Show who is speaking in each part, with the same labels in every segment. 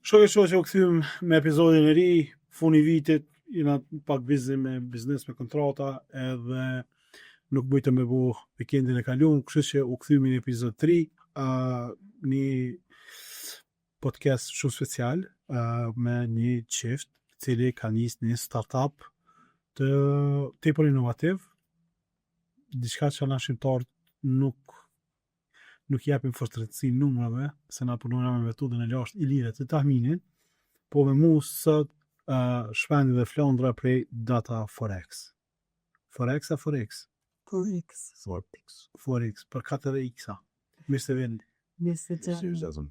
Speaker 1: Shoqë që u kthyem me episodin e ri, funi vitit, jena pak busy me biznes, me kontrata, edhe nuk bëjtë me bu weekendin e kaluar, kështu që u kthyemi në episod 3, një podcast shumë special, me një çift, i cili ka nisë një startup të tepër inovativ, diçka që na shqiptarët nuk japim fortretësi numrave, se na punojnë me metodën e lashtë i lidhet të tahminin, po me mu sot Shpendi dhe Flondra prej Data Forex. Forex a Forex? Forex, për 4x-a. Mirë se vini.
Speaker 2: Mirë se gjallë.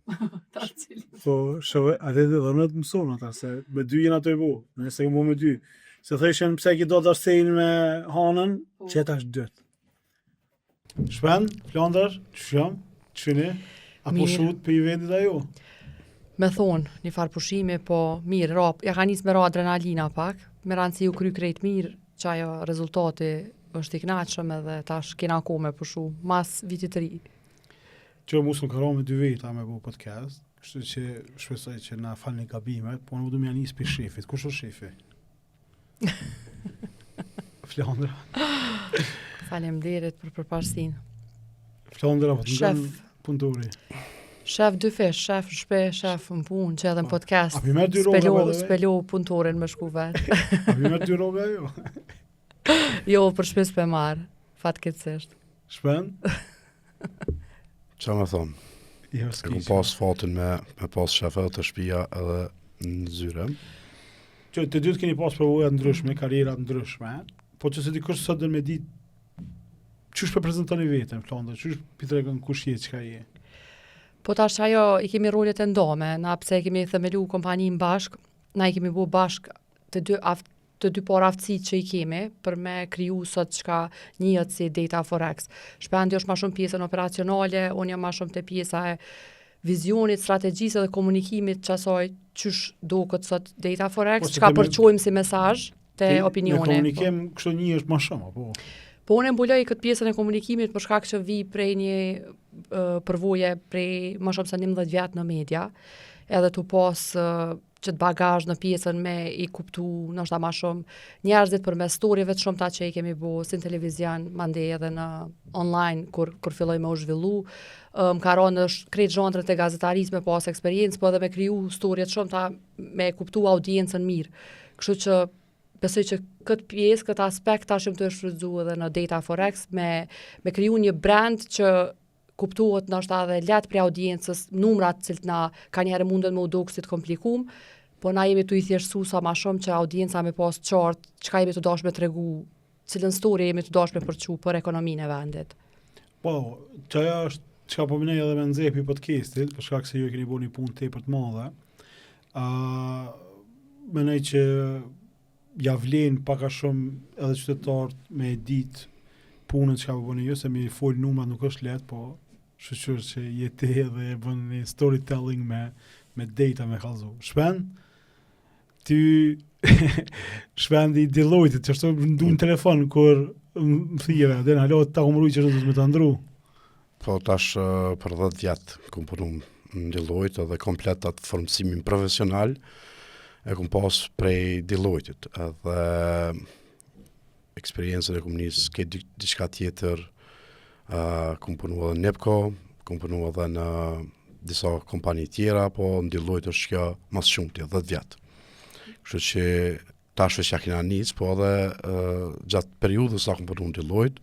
Speaker 1: Po, shove, atë dhe dhënët mëson ata, se me dy jena të i bu, nëse këmë me dy. Se thëshën pse ki do të arsejnë me hanën, që tash dëtë. Shpend, Flondër, qëni, apo shut për i vendit ajo?
Speaker 2: Me thonë, një farë pushime, po mirë, ja ka njësë me ra adrenalina pak, me ranë si ju kry krejt mirë, që ajo rezultati është i knaqëm edhe tash kena ko me pushu, mas vitit të ri.
Speaker 1: Që mu s'në karo me 2 veta me bu podcast, kështu që shpresoj që na falni gabimet, po në du me janis për shefit. Kush është shefi? Flondra.
Speaker 2: Faleminderit për përparësinë.
Speaker 1: Flondra, po të
Speaker 2: Shef.
Speaker 1: Punëtori.
Speaker 2: Shef dy fesh, shef në shpe, shef në punë, që edhe në podcast.
Speaker 1: A pi merr 2 rroga
Speaker 2: Spelo punëtorin me shku vetë.
Speaker 1: A pi merr 2 rroga jo?
Speaker 2: Jo, për shpes për marë, fatkeqësisht.
Speaker 1: Shpend?
Speaker 3: Qa me thonë?
Speaker 1: Jo,
Speaker 3: E kom pas fatin me pas shefet të shtëpia edhe në zyre.
Speaker 1: Që të dytë keni pas përvoja të ndryshme, karriera të ndryshme, po që se dikush sot dhe me ditë qysh për prezentoni vetën, Flondër, qysh për tregën kush je, çka je?
Speaker 2: Po tash ajo i kemi rolet e ndome, na pse kemi themelu kompanin bashk, na i kemi bu bashk të dy por aftësit që i kemi për me kriju sot çka njihet si Data Forex. Shpendi është ma shumë pjesën operacionale, unë jam ma shumë të pjesa e vizionit, strategjisë dhe komunikimit qasoj qysh do këtë sot Data Forex, çka përqojmë si mesazh te opinioni.
Speaker 1: Me komunikim kështu një është ma shumë, apo?
Speaker 2: Po unë mbuloj këtë pjesën e komunikimit për shkak që vi prej një përvoje prej më shumë se 11 vjet në media, edhe tu pas qëtë bagazh në pjesën me i kuptu nështë ma shumë njerëzit për me storyve të shumë ta që i kemi bo si në televizion, mande edhe në online kur filloj me u zhvillu. Më ka ronë në krejt zhandrët e gazetarisë me pas eksperiencë, po edhe me kriju storyet shumë ta me kuptu audiencën mirë. Kështu që besoj që këtë pjesë, këtë aspekt ta shumë të shfrytzu edhe në Data Forex me kriju një brand që kuptuot nështë edhe let për audiencës, numrat cilët na ka njerë mundën me u dukë si të komplikum, po na jemi të i thjeshtësu sa ma shumë që audienca me pas qartë, çka jemi të dashme të regu, cilën story jemi të dashme përqu për ekonominë e vendit.
Speaker 1: Po, çaja është çka po minej edhe me nxepi podcastit, për shkak se ju e keni bo një punë tepër të madhe. Menej që ja vlen paka shumë edhe qytetarët me ditë punën që ka bëni ju, se mi folë numrat nuk është letë, po shqyqër që jeti edhe e bën një storytelling me data me kalzu. Shpend, ty Shpendi Deloitte, që është ndu në telefon, kur më thire, dhe në halo, ta kumëruj që është me të ndru.
Speaker 3: Po tash për 10 vjetë kom punu në Deloitte edhe komplet atë formësimin profesional, e kom pas prej Deloitte edhe eksperiencën e kom njës këtë diçka tjetër, kom punu edhe në Nepco, kom punu edhe në disa kompani tjera, po në Deloitte është kjo mas shumë të 10 vjetë. Kështu që tash që kena njës, po edhe gjatë periudës sa kom punu në Deloitte,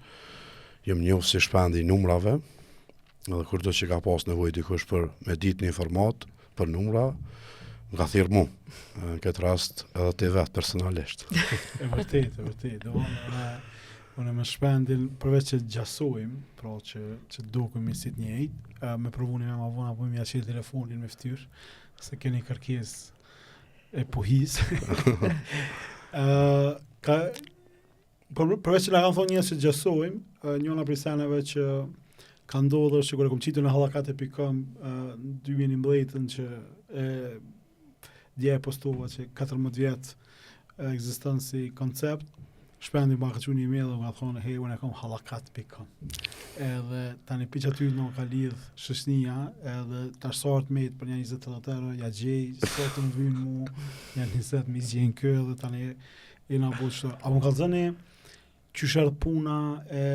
Speaker 3: jem njohë si shpendi numrave, edhe kur do që ka pas nevojë dikush për me ditë një format për numra, më ka thirë mu, në këtë rast edhe të vetë personalisht.
Speaker 1: E vërtet. Unë me Shpendin, përveç që gjasojmë, pra që dokujmë si të njëjtë, me provunin me ma vona, po mi aqirë telefonin me ftyrë, se keni kërkes e puhis. Përveç që na kanë thonë njës që gjasojmë, njëna prej seneve që ka ndodhur që kur e kom qitur në hallakate.com në 2011 që dje e postova që 14 vjetë ekziston si koncept, shpendi ma ka qenë email dhe ka thonë, hey, unë e kam hallakat.com. Edhe tani piq aty në ka lidh shoqënia, edhe tash sort me për një 20-30 euro, ja gjej, sot më vjen mu, janë 20 mi zgjen kë dhe tani jena bu çto. A më kallzoni qysh erdh puna e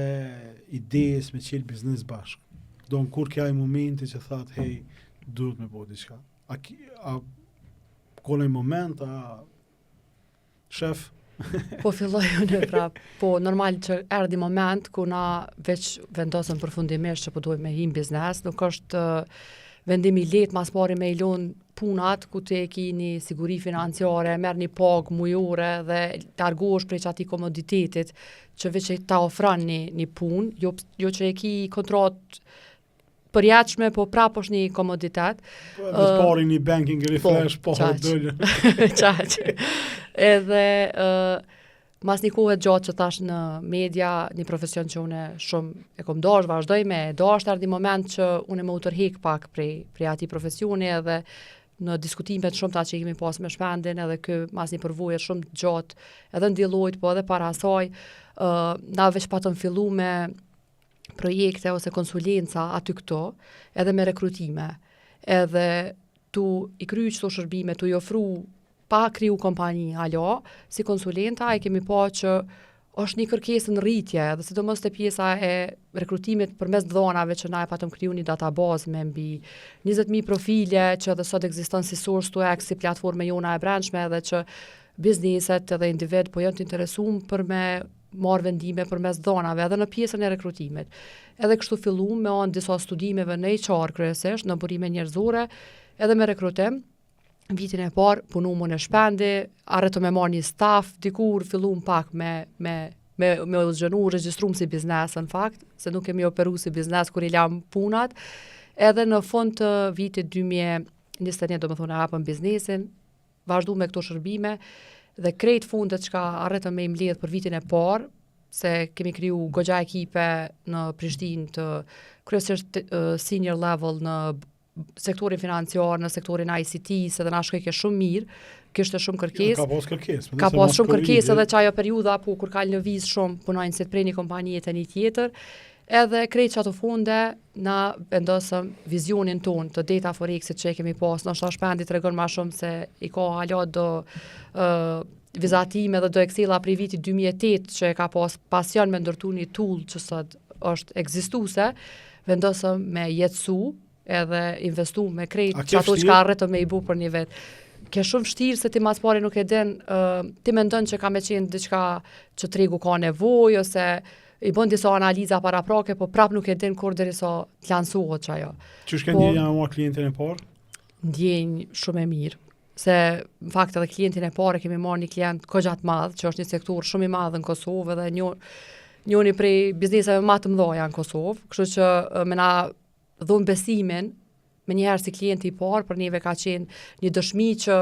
Speaker 1: idejes me qel biznes bashk. Don kur ka ai momenti që thatë, hey, duhet me bëu diçka. A kollaj moment, a shef?
Speaker 2: Po filloj unë prap. Po normal që erdhi moment ku na veç vendosëm përfundimisht që po duhet me him biznes, nuk është vendimi i lehtë mas pari me i lon punat ku te ki një siguri financiare, merr një pagë mujore dhe largohesh prej atij komoditetit që veç e ta ofron një punë, jo që e ki kontratë përjashme, po prap është një komoditet.
Speaker 1: Po pari një banking refresh, po dëllë.
Speaker 2: Qaq. Edhe mas një kohë gjatë që tash në media, një profesion që unë shumë e kom dash, vazhdoj me dash, erdhi moment që unë më u tërheq pak prej atij profesioni edhe në diskutimet shumë ta që kemi pas me shpendin edhe kë mas një përvojë shumë gjatë edhe në Deloitte, po edhe para asaj, na veç patëm fillu me projekte ose konsulenca aty këto, edhe me rekrutime, edhe tu i kry qëto shërbime, tu i ofru pa kriju kompani alo, si konsulenta e kemi pa që është një kërkesë në rritje, dhe sidomos te pjesa e rekrutimit përmes dhonave që na e patëm kriju një databazë me mbi 20.000 profile që edhe sot ekziston si Source2X, si platforme jona e brendshme, edhe që bizneset edhe individ po janë të interesuar për me marrë vendime përmes dhonave edhe në pjesën e rekrutimit. Edhe kështu filluam me anë disa studimeve në HR kryesisht, në burime njerëzore, edhe me rekrutim. Vitin e parë punuam në shpendi, arritëm me marrë një staf, dikur filluam pak me u zgjënu, regjistruam si biznes në fakt, se nuk kemi operu si biznes kur i lam punat. Edhe në fund të vitit 2021, do më thonë, hapëm biznesin, vazhdu me këto shërbime, dhe krejt fundet që ka arritëm me mbledh për vitin e parë, se kemi kriju goxha ekipe në Prishtinë të kryesisht senior level në sektorin financiar, në sektorin ICT, se dhe na shkojke shumë mirë, kishte shumë kërkesë.
Speaker 1: Ka pas kërkesë.
Speaker 2: Ka pas shumë kërkesë edhe çajo periudha po kur ka lëviz shumë punojnë si të prej një kompanie te një tjetër. Edhe krejt që ato funde, na vendosëm vizionin ton të Data Forexit që e kemi pas, nështë shpendi të regon ma shumë se i ka hala do vizatime dhe do Excela prej vitit 2008 që e ka pas pasion me ndërtu një tool që sot është ekzistuse, vendosëm me jetësu edhe investu me krejt që ato që ka arretëm me i bu për një vetë. Ke shumë vështirë se ti mas pari nuk e din, ti mendon që ka me qenë diçka që tregu ka nevojë ose i bën disa analiza paraprake, po prap nuk e din kur derisa të lansohet çajo.
Speaker 1: Ç'është ndjenja me klientin e parë?
Speaker 2: Ndjenjë shumë e mirë, se në fakt edhe klientin e parë kemi marrë një klient goxha të madh, që është një sektor shumë i madh në Kosovë dhe njëri prej bizneseve më të mëdha në Kosovë, kështu që me na dhon besimin me njëherë si klienti i parë, për neve ka qenë një dëshmi që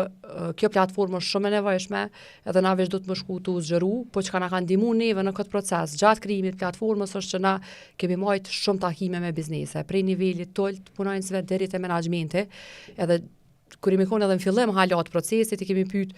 Speaker 2: kjo platformë është shumë e nevojshme, edhe na veç do të më shku të zgjeru, po që ka na ka ndihmu neve në këtë proces. Gjatë krijimit platformës është që na kemi marrë shumë takime me biznese, prej nivelit tolt punonjësve deri te menaxhmenti, edhe kur jemi qenë edhe në fillim halat procesit, i kemi pyet,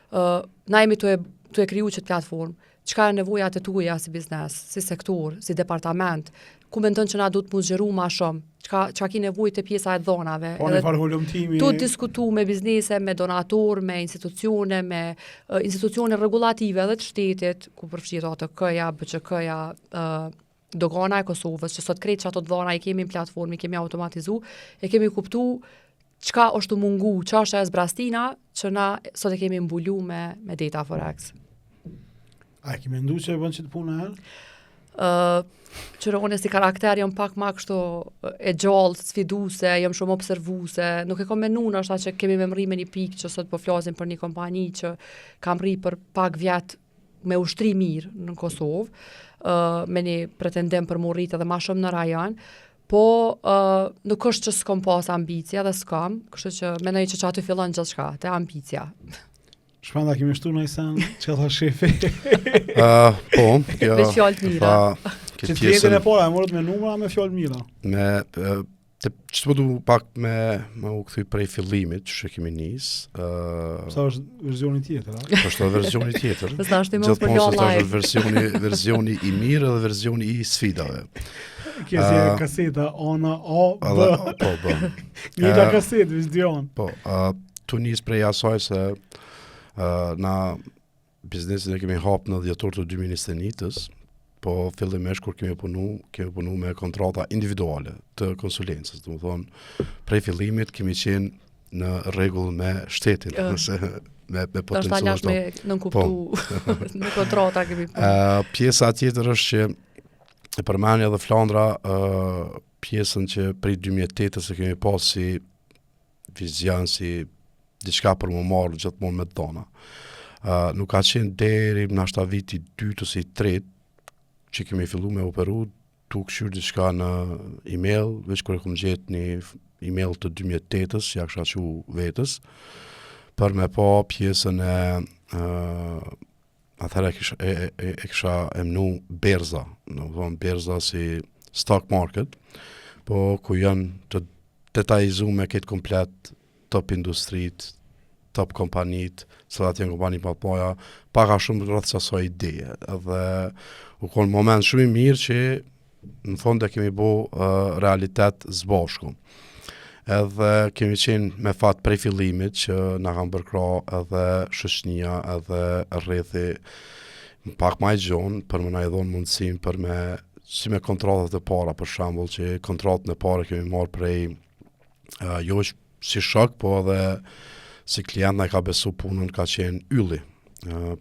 Speaker 2: na jemi tu e kriju çet platformë, çka janë nevojat e tuaja si biznes, si sektor, si departament, ku mendon që na duhet të zgjeru më shumë, çka ki nevojë te pjesa e dhonave.
Speaker 1: Po në farë holumtimi.
Speaker 2: Tu diskutu me biznese, me donator, me institucione, me institucione rregulative edhe të shtetit, ku përfshihet ATK-ja, BÇK-ja, dogana e Kosovës, që sot krejt që ato dhona i kemi në platformë, i kemi automatizu, e kemi kuptu çka është të mungu, çka është e zbrastina, që na sot e kemi mbulu me Data Forex.
Speaker 1: A kemi mendu që e bën që të punë herë?
Speaker 2: Qëra unë si karakter jam pak ma kështu e gjallë, sfiduse, jam shumë observuse, nuk e kom menun është që kemi me mri me një pikë që sot po flasim për një kompani që kam mri për pak vjet me ushtri mirë në Kosovë, me një pretendim për mu rritë edhe ma shumë në rajon, po nuk është që s'kom pas ambicia dhe s'kom, kështu që menoj që aty fillon gjithçka, te ambicia.
Speaker 1: Shpenda kemi shtu në i sen, që tha shefi?
Speaker 3: Po, kjo...
Speaker 2: Me fjallë mira.
Speaker 1: Që të klientin e para, e morët me numra me fjallë mira?
Speaker 3: Me Që të du pak me u kthy prej fillimit që kemi nis.
Speaker 1: Sa është versioni tjetër, a?
Speaker 3: Është edhe versioni tjetër.
Speaker 2: Sa është më për
Speaker 3: Gjithmonë
Speaker 2: live.
Speaker 3: është versioni i mirë dhe versioni i sfidave.
Speaker 1: Kjo si kaseta ana A, B.
Speaker 3: Po.
Speaker 1: Njëta kasetë, vish dion.
Speaker 3: Po, tu nis prej asaj se na biznesin e kemi hap në dhjetor të 2021-s, po fillimisht kur kemi punu me kontrata individuale të konsulencës. Do të thonë, prej fillimit kemi qenë në rregull me shtetin, nëse me potencial.
Speaker 2: Tash lash me nënkuptu në kontrata kemi.
Speaker 3: Pjesa tjetër është që e përmendja dhe Flandra pjesën që prej 2008-s e kemi pas si vizion, si diçka për më marrë gjithmonë me dhona. Nuk ka qenë deri nashta viti 2 ose i 3 që kemi fillu me operu, tu këshyr diçka në email, veç kërë kom gjetë një email të 2008-s, ja kësha që vetës, për me pa pjesën e atëherë e kësha emnu berza, në thonë berza si stock market, po ku janë të detajzu me këtë komplet top industrit, top kompanit, cilat janë kompani më të mëdha, paka shumë rreth asaj ideje. Edhe u kon moment shumë i mirë që në fund e kemi bo realitet zbashku. Edhe kemi qenë me fat prej fillimit që na kanë bërkra edhe shoqënia, edhe rrethi pak më gjon për më na i dhon mundësinë për me si me kontratat e para, për shembull, që kontratën e parë kemi marrë prej jo si shok, po edhe si klient na ka besu punën, ka qenë Ylli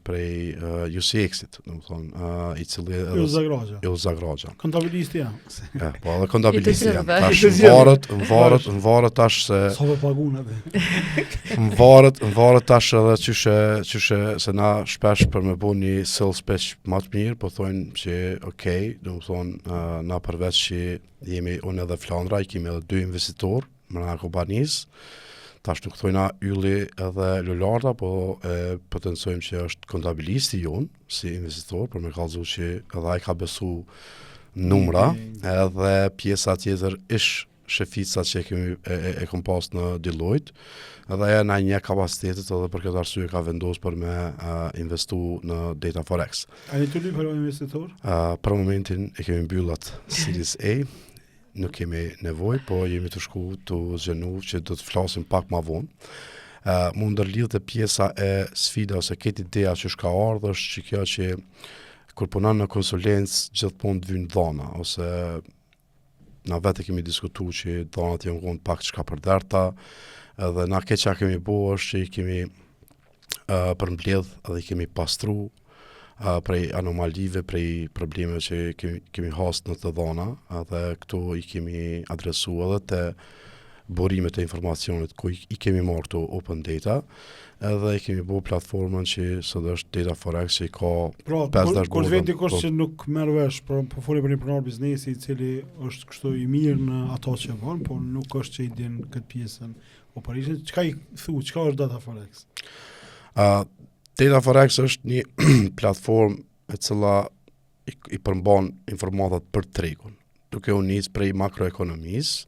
Speaker 3: prej UCX-it, do të thonë, i cili Ylli Zagraxha.
Speaker 1: Kontabilisti jam.
Speaker 3: Po, edhe kontabilisti jam. Tash më varet tash se
Speaker 1: sa po pagun atë.
Speaker 3: Më varet tash edhe çyshe se na shpesh për me bëu një sales pitch më të mirë, po thonë që okay, do të thonë na përveç që jemi unë edhe Flandra, i kemi edhe 2 investitor në kompanisë. Tash nuk thojna Ylli edhe Lularda, po potencojmë që është kontabilisti jonë, si investitor, për me kallëzu që edhe ai ka besu numra, edhe pjesa tjetër ish shefica që e kom pas në Deloitte, edhe e na një kapacitetet edhe për këtë arsye ka vendos për me investu në Data Forex.
Speaker 1: A një të ly për investitor?
Speaker 3: Për momentin e kemi mbyllat Series A, nuk kemi nevoj, po jemi të shku të zgjenu që do të flasim pak ma vonë. Mu ndërlidh të pjesa e sfida ose këtë ideja që shka ardhë është që kjo që kur punon në konsulencë gjithmonë të vynë dhana, ose na vetë kemi diskutu që dhanat janë konë pak çka përderta, edhe na këtë që kemi bo është që i kemi përmbledh edhe i kemi pastru prej anomalive, prej problemeve që kemi hasë në të dhana, edhe këto i kemi adresu edhe të burimet e informacionit ku i kemi marrë këto open data, edhe i kemi bo platformën që sot është Data Forex që i ka 5 dashboarda.
Speaker 1: Kur të veti që nuk merr vesh, po foli për një pronar biznesi i cili është kështu i mirë në ato që bën, po nuk është që i din këtë pjesën operation. Çka i thu, çka është Data Forex?
Speaker 3: Data Forex është një platformë e cila i përmban informatat për tregun. Duke u nis prej makroekonomisë,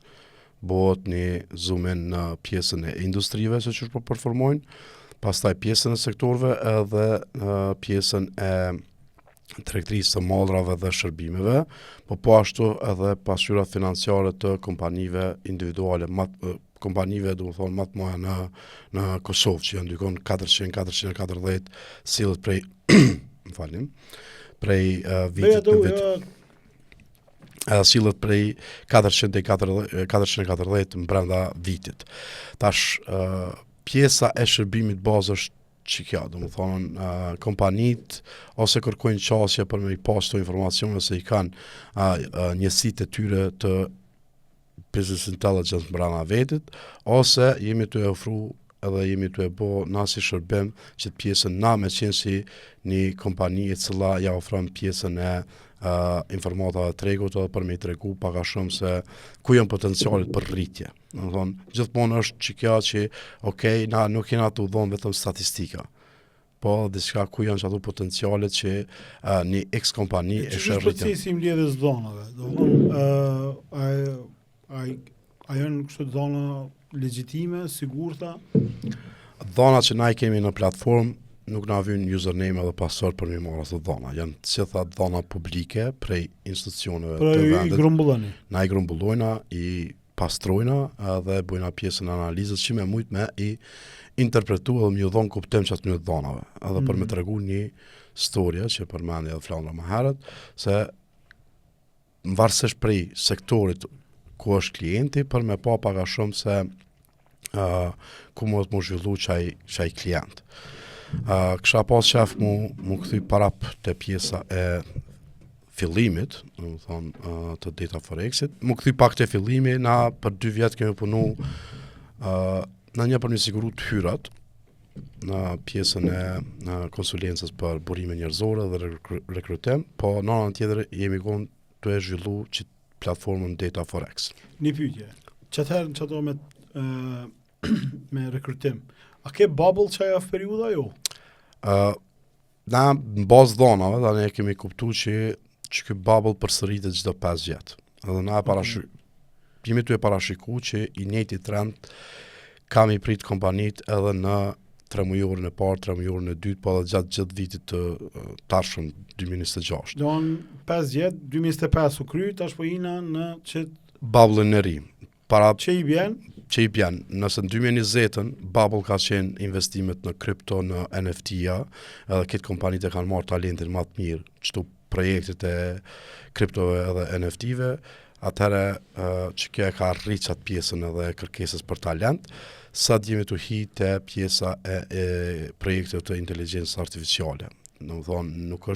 Speaker 3: bëhet një zoom in në pjesën e industrive se çu po performojnë, pastaj pjesën e sektorëve edhe pjesën e tregtisë të mallrave dhe shërbimeve, po ashtu edhe pasqyrat financiare të kompanive individuale, kompanive do të thonë më të mëdha në Kosovë që janë ndykon 440 sillet prej prej vitit në vit. Sillet prej 440 brenda vitit. Tash pjesa e shërbimit bazë është që kjo, do më thonë, kompanit ose kërkojnë qasje për me i pas të informacione se i kanë njësit e tyre të business intelligence brana vetit, ose jemi të e ofru edhe jemi të e bo nasi shërbim që të pjesën na me qenë si një kompani e cila ja ofron pjesën e informatave tregut edhe për me i tregu paka shumë se ku janë potencialet për rritje. Do të thonë, gjithmonë është që kjo që okay, na nuk jena të udhon vetëm statistika, po diçka ku janë ato potencialet që një X kompani e shë rritje.
Speaker 1: Procesi i mbledhjes dhonave. Do të thonë, ai A janë kështu dhona legjitime, sigurta?
Speaker 3: Dhona që na I kemi në platformë nuk na vjen username edhe password për mi marrë ato dhona. Janë gjitha dhona publike prej institucioneve
Speaker 1: Pra
Speaker 3: të
Speaker 1: i
Speaker 3: vendit.
Speaker 1: grumbulloni.
Speaker 3: Na I grumbullojna, I pastrojna edhe bujna pjesën e analizës që me mujt me I interpretu edhe më dhon kuptim që atë një dhonave. Edhe për me tregu një storje që përmendi edhe Flandra më herët, se varësisht prej sektorit ku është klienti, për me pa pak a shumë se ku mund të më zhvillu qaj klient. Kësha pas qef mu këthy parap të pjesa e fillimit, do të thonë të Data Forexit. Mu këthy pak të fillimi, na për 2 vjetë kemi punu në një për një siguru të hyrat, në pjesën e konsulencës për burime njerëzore dhe rekrutim, po në anën tjetër jemi konë të e zhvillu që platformën Data Forex.
Speaker 1: Një pyetje. Çfarë në çato me rekrutim? A ke bubble që ajo periudha jo?
Speaker 3: Na në bazë dhonave, da ne kemi kuptu që ky bubble përsëritet çdo 5 vjet. Edhe na jemi të e parashiku që I njëjti trend kam I prit kompanit edhe në 3 mujorën e parë, 3 mujorën e dytë, po edhe gjatë gjithë vitit të tashëm 2026.
Speaker 1: Do në 5 vjet, 2025 u kry, tash po jina në që
Speaker 3: Bubble në ri. Para
Speaker 1: që I bjen,
Speaker 3: nëse në 2020-ën Bubble ka qenë investimet në krypto, në NFT-a, edhe këtë kompanit e kanë marrë talentin më të mirë, çto projektet e kryptove edhe NFT-ve, atëherë që kjo e ka rritë qatë pjesën edhe kërkesës për talent, sa jemi të hi të pjesa e projektet të inteligencës artificiale. Në më thonë, nuk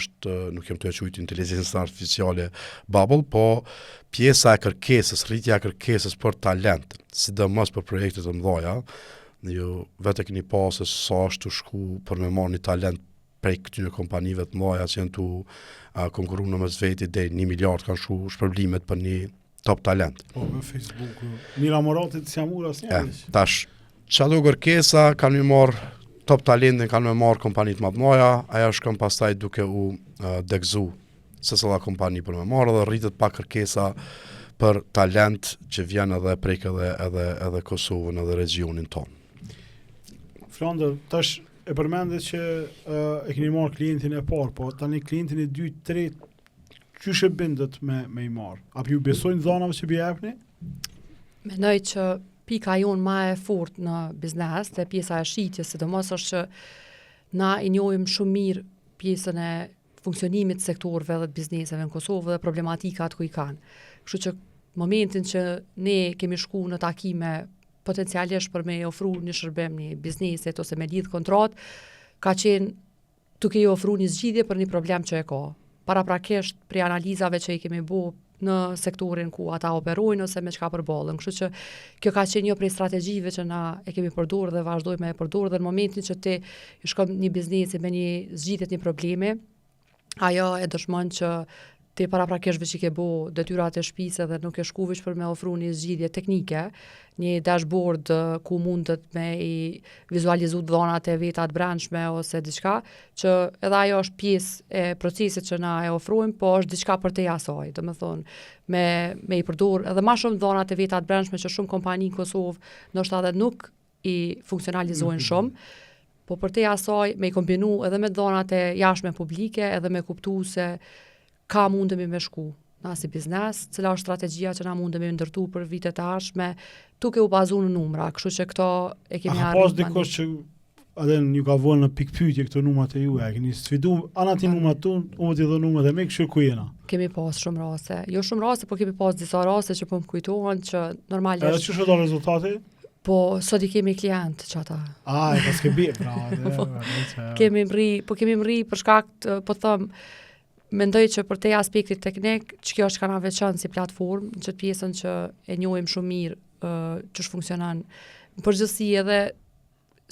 Speaker 3: jem të e qujtë inteligencës artificiale bubble, po pjesa e kërkesës, rritja e kërkesës për talent, sidomos për projektet të mdhaja, ju vetë keni pasë sa është të shku për me marrë një talent prej këtyre kompanive të mdhaja që janë të konkuru në mes veti dhe 1 miliard kanë shu shpërblimet për një top talent.
Speaker 1: po me Facebook, Mira Moratit si jam ura s'një.
Speaker 3: Tash, çado kërkesa kanë mi marrë top talentin, kanë me marrë kompanit më të mëdha, ajo shkon pastaj duke u degzu se cila kompani për me marrë dhe rritet pa kërkesa për talent që vjen edhe prek edhe Kosovën edhe regionin ton.
Speaker 1: Flandër, tash e përmendet që e keni marrë klientin e parë, po tani klientin e dytë, tretë, qysh e bindet me I marrë? Apo ju besojnë dhonave që b'i jepni?
Speaker 2: Mendoj që pika jonë ma e fort në biznes, dhe pjesa e shitjes, sidomos është që na I njohim shumë mirë pjesën e funksionimit sektorëve dhe të bizneseve në Kosovë dhe problematikat ku I kanë. Kështu që momentin që ne kemi shku në takime potencialisht për me ofru një shërbim një biznesit ose me lidh kontrat, ka qenë duke I ofru një zgjidhje për një problem që e ka. Paraprakisht prej analizave që I kemi bu në sektorin ku ata operojnë ose me çka përballën. Kështu që kjo ka qenë një prej strategjive që na e kemi përdorur dhe vazhdojmë me e përdorur dhe në momentin që ti I shkon një biznesi me një zgjidhje të një problemi, ajo e dëshmon që ti paraprakisht veç I ke bu detyrat e shtëpisë dhe nuk e shku veç për me ofru një zgjidhje teknike, një dashboard ku mundet me I vizualizu dhonat e veta të brendshme ose diçka, që edhe ajo është pjesë e procesit që na e ofrojmë, po është diçka për te asaj, do me thonë, me I përdor edhe ma shumë dhonat e veta të brendshme që shumë kompani në Kosovë ndoshta edhe nuk I funksionalizojnë shumë, po për te asaj me I kombinu edhe me dhonat e jashtme publike, edhe me kuptu se ka mundemi me shku na si biznes, cila është strategjia që na mundemi ndërtu për vitet e ardhshme, duke u bazu në numra, kështu që këto e kemi arritur.
Speaker 1: Pas dikush që aden ju ka vënë në pikpyetje këto numrat e juaja, keni sfidu anati numrat tunë, unë t'i dhe numrat e me kështu ku jena.
Speaker 2: Kemi pas shumë raste. Jo shumë raste, po kemi pas disa raste që po më kujtohen që normalisht.
Speaker 1: Edhe çu do rezultati?
Speaker 2: Po sot I kemi klient që ata.
Speaker 1: E pas ke bie, bravo.
Speaker 2: Kemi mri për shkak të, po them, mendoj që për te aspektit teknik, që kjo është ka na veçan si platformë, në qëtë pjesën që e njohim shumë mirë që funksionon në përgjithësi edhe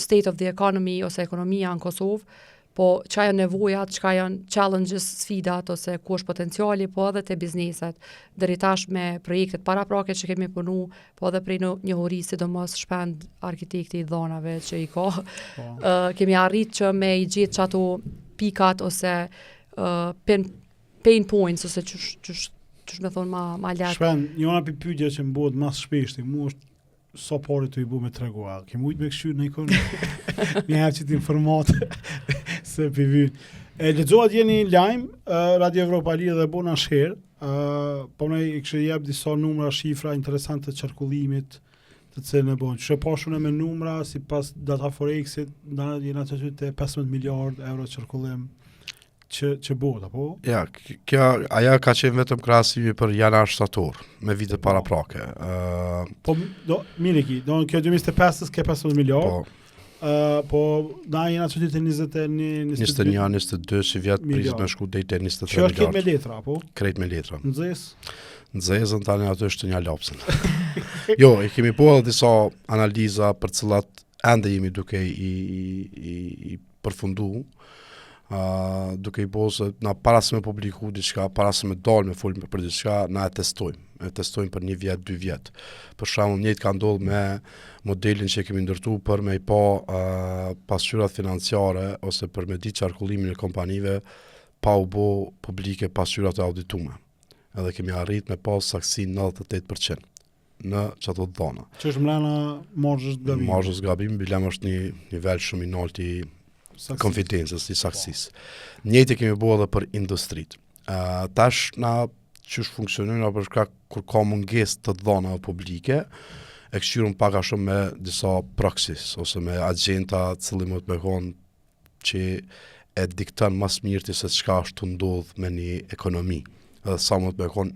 Speaker 2: state of the economy ose ekonomia në Kosovë, po çka janë nevojat, çka janë challenges, sfidat ose ku është potenciali, po edhe te bizneset. Deri tash me projektet paraprake që kemi punu, po edhe prej njohurisë sidomos shpend arkitekti I dhonave që I ka, kemi arritë që me I gjetë çato pikat ose pain points ose ç'është me thonë ma lart.
Speaker 1: Shpen, njëna për pyetja që më bëhet mas shpeshti, mu është sa pare të i bu me tregua. Ke mujt me kështu në ikon një herë që t'informate se për vynë. Lexohet jeni lajm, Radio Evropa Lirë dhe bona share, po ne i kështë jep disa numra, shifra interesante të qarkullimit të cilën e bën. Që pashun e me numra, si pas data Forexit, jena të ty të 15 miliard euro qarkullim që bëhet, apo?
Speaker 3: Ja, aja ka qenë vetëm krahasimi për janar shtator, me vite para prake.
Speaker 1: Po, mire ki, do në kjo 2025 ke 15 miliard, po da jena që ty të 21,
Speaker 3: 22, si vjetë prizit me shku dhejte 23
Speaker 1: miliard. Që është
Speaker 3: miliard.
Speaker 1: me letra, apo?
Speaker 3: Krejt me letra.
Speaker 1: Në
Speaker 3: Zezën tani ato është një lapsën. Jo, i kemi po edhe disa analiza për cilat ende jemi duke i përfundu, duke i bo se na para se me publiku diçka, para se me dalë me folë për diçka, na e testojmë për 1 vjet, 2 vjet. Për shembull, njëjtë ka ndodhur me modelin që kemi ndërtu për me i pa pasqyrat financiare ose për me ditë qarkullimin e kompanive pa u bo publike pasqyrat e auditume. Edhe kemi arrit me pas saksi 98% në çato dhona.
Speaker 1: Që është mrena marzhës gabim.
Speaker 3: Marzhës gabim, bilem është një nivel shumë i lartë i konfidencës, i saksisë. Njëjtë kemi bërë edhe për industrit. Tash na çish funksionojnë për shkak kur ka mungesë të dhonave publike, e këshirun pak a shumë me disa proxies ose me agjenta të cilë më të behon që e dikton mas mirë se çka është të ndodh me një ekonomi. Edhe sa më të behon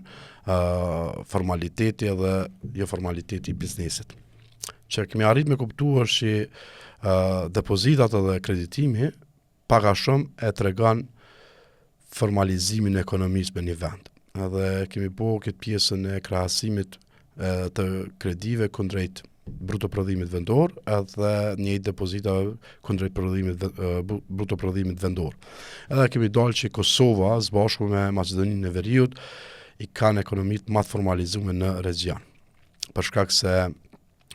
Speaker 3: formaliteti edhe jo formaliteti i biznesit. Që kemi arrit me kuptu është që depozitat edhe kreditimi pak a shumë e tregon formalizimin e ekonomisë me një vend. Edhe kemi po këtë pjesën e krahasimit të kredive kundrejt bruto prodhimit vendor edhe një depozita kundrejt bruto prodhimit vendor. Edhe kemi dalë që Kosova së bashku me Maqedoninë e Veriut i kanë ekonomit më të formalizuar në region. Për shkak se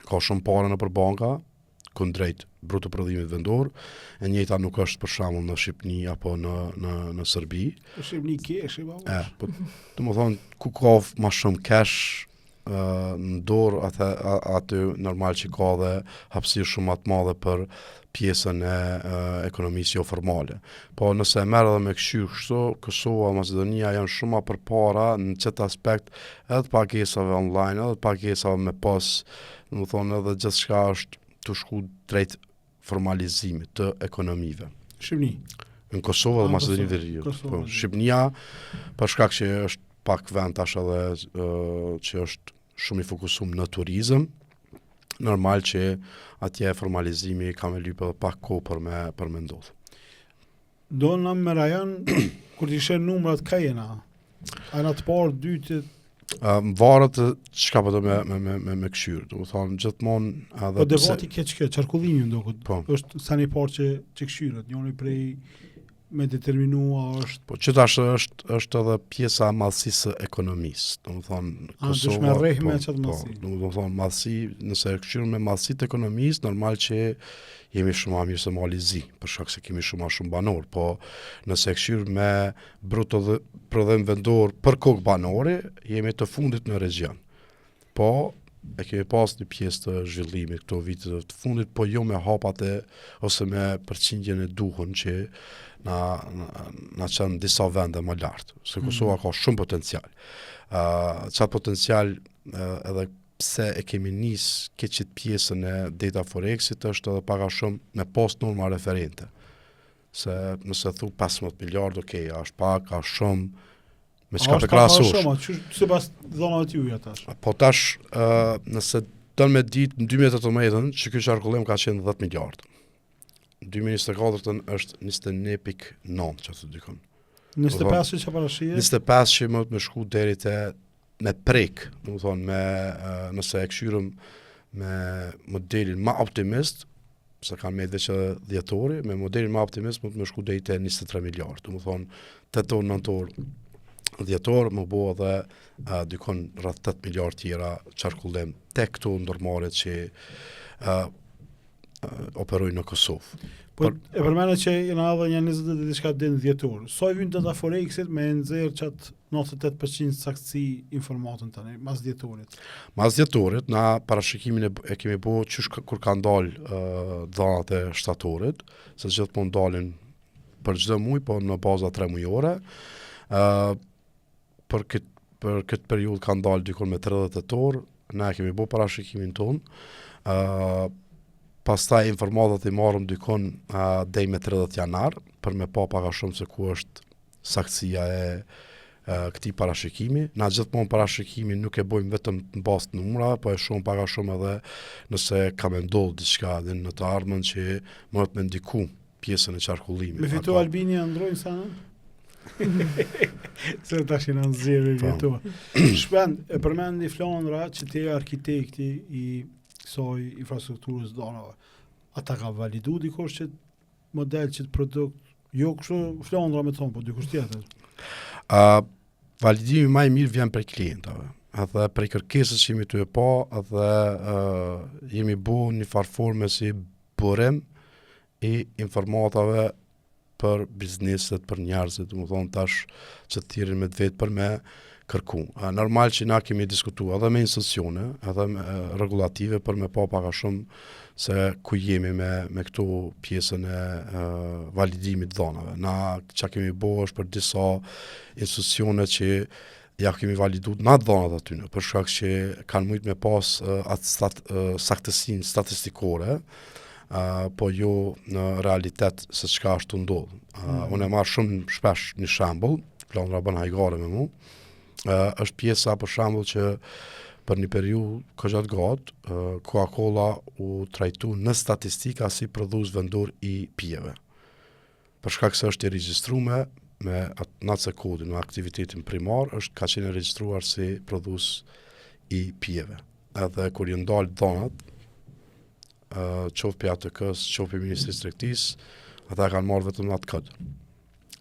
Speaker 3: ka shumë parë nëpër banka kundrejt bruto prodhimit vendor, e njëjta nuk është për shembull në Shqipëri apo në Serbi.
Speaker 1: Në Shqipëri kesh,
Speaker 3: po domethënë ku ka më shumë cash në dorë aty normal që ka dhe hapësirë shumë më të madhe për pjesën e ekonomisë jo formale. Po nëse e merr edhe me kështu, Kosova, Maqedonia janë shumë më përpara në çet aspekt edhe pagesave online, edhe pagesave me pas, domethënë edhe gjithçka është të shku drejt formalizimit të ekonomive.
Speaker 1: Shqipëni.
Speaker 3: Në Kosovë dhe Maqedoninë e Veriut. Po, Shqipënia për shkak që është pak vend tash edhe që është shumë i fokusuar në turizëm, normal që atje formalizimi ka me lyp edhe pak kohë për me ndodh.
Speaker 1: Do në me rajon, kur t'ishe numrat ka jena? A në të parë, dytë?
Speaker 3: Varet çka po do me këshyrë. Do të thonë gjithmonë edhe
Speaker 1: po debati ke qarkullimi ndokut.
Speaker 3: Po.
Speaker 1: Është sa një parë që këshyrët, njëri prej me determinua është.
Speaker 3: Po që tash është edhe pjesa e madhësisë së ekonomisë. Do të thonë
Speaker 1: Kosova. Me rreh me çat madhësi.
Speaker 3: Do të thonë madhësi, nëse e këshyrën me madhësitë e ekonomisë, normal që jemi shumë më mirë se Mali Zi, për shkak se kemi shumë banor, po nëse e këshyrë me bruto prodhim vendor për kokë banore, jemi të fundit në region. Po e kemi pas një pjesë të zhvillimit këto vite të fundit, po jo me hapat ose me përqindjen e duhur që na qenë disa vende më lartë. Se Kosova ka shumë potencial. Qatë potencial edhe pse e kemi nis këtë pjesën e data Forexit është edhe pak a shumë me pas norma referente. Se nëse thu 15 miliard, okay, është pak, është shumë, me çka të krahasosh.
Speaker 1: Sipas dhonave të juaja tash.
Speaker 3: Po tash nëse don me ditë në 2018 që ky qarkullim ka qenë 10 miliard. Në 2024 është 21.9 që të dikon.
Speaker 1: 25 që parashije?
Speaker 3: 25 që më të me shku deri te me prek, do të thonë nëse e këshyrëm me modelin më optimist, se kanë me veç dhjetori, me modelin më optimist më të me shku deri te 23 miliard. Do të thonë 8 orë, 9 orë, dhjetor më bo edhe dykon rreth 8 miliard tjera qarkullim tek këto ndërmarrjet që operojnë në Kosovë.
Speaker 1: Po e përmene që jena edhe një 20 dhe diçka din dhjetor. Sa i vyn data Forexit me nxjerr çat 98% saktësi informatën tani mas dhjetorit.
Speaker 3: Mas dhjetorit, na parashikimin e kemi bo qysh kur kanë dalë dhanat e shtatorit, se gjithmonë dalin për çdo muaj, po në baza 3 mujore. Për këtë periudhë kanë dalë dikon me 30 tetor, na kemi bo parashikimin ton. Pastaj informatat i marrëm dikon deri me 30 janar, për me pa pak a shumë se ku është saktësia e këtij parashikimi. Na gjithmonë parashikimin nuk e bojmë vetëm në bazë të numrave, po e shohim pak a shumë edhe nëse ka me ndodhur diçka dhe në të ardhmen që mund të më ndiku pjesën e qarkullimit.
Speaker 1: Me fitu Albini ndrojnë sa në? Se tash në nxjerrë fitu. Shpend, e përmendi Flandra që ti je arkitekti i kësaj infrastrukturës dhanave. Ata ka validu dikush që model që të produkt, jo kështu Flandra me thonë, po dikush tjetër.
Speaker 3: Validimi më i mirë vjen prej klientave. Edhe prej kërkesës që jemi të e pa, edhe jemi bu një farforme si burim i informatave për bizneset, për njerëzit, më thonë tash që të thirrin me të vetë për me kërku. Normal që na kemi diskutuar edhe me institucione, edhe me regulative për me pa pak a shumë se ku jemi me këto pjesën e validimit dhanave. Na që kemi bo është për disa institucione që ja kemi validuar na dhanat aty në, për shkak që kanë mujt me pas atë saktësinë statistikore, po jo në realitet se çka ashtu ndodh. Unë e marr shumë shpesh një shembull, Flandra bën hajgare me mu. Është pjesa për shembull që për një periudhë kaq gjatë Coca-Cola u trajtu në statistika si prodhues vendor i pijeve. Për shkak se është i regjistruar me NACE kodin në aktivitetin primar, është ka qenë regjistruar si prodhues i pijeve. Edhe kur i ndal dhanat, qoftë për ATK-s, qoftë për Ministrisë së Tregtisë, ata kanë marrë vetëm atë kod.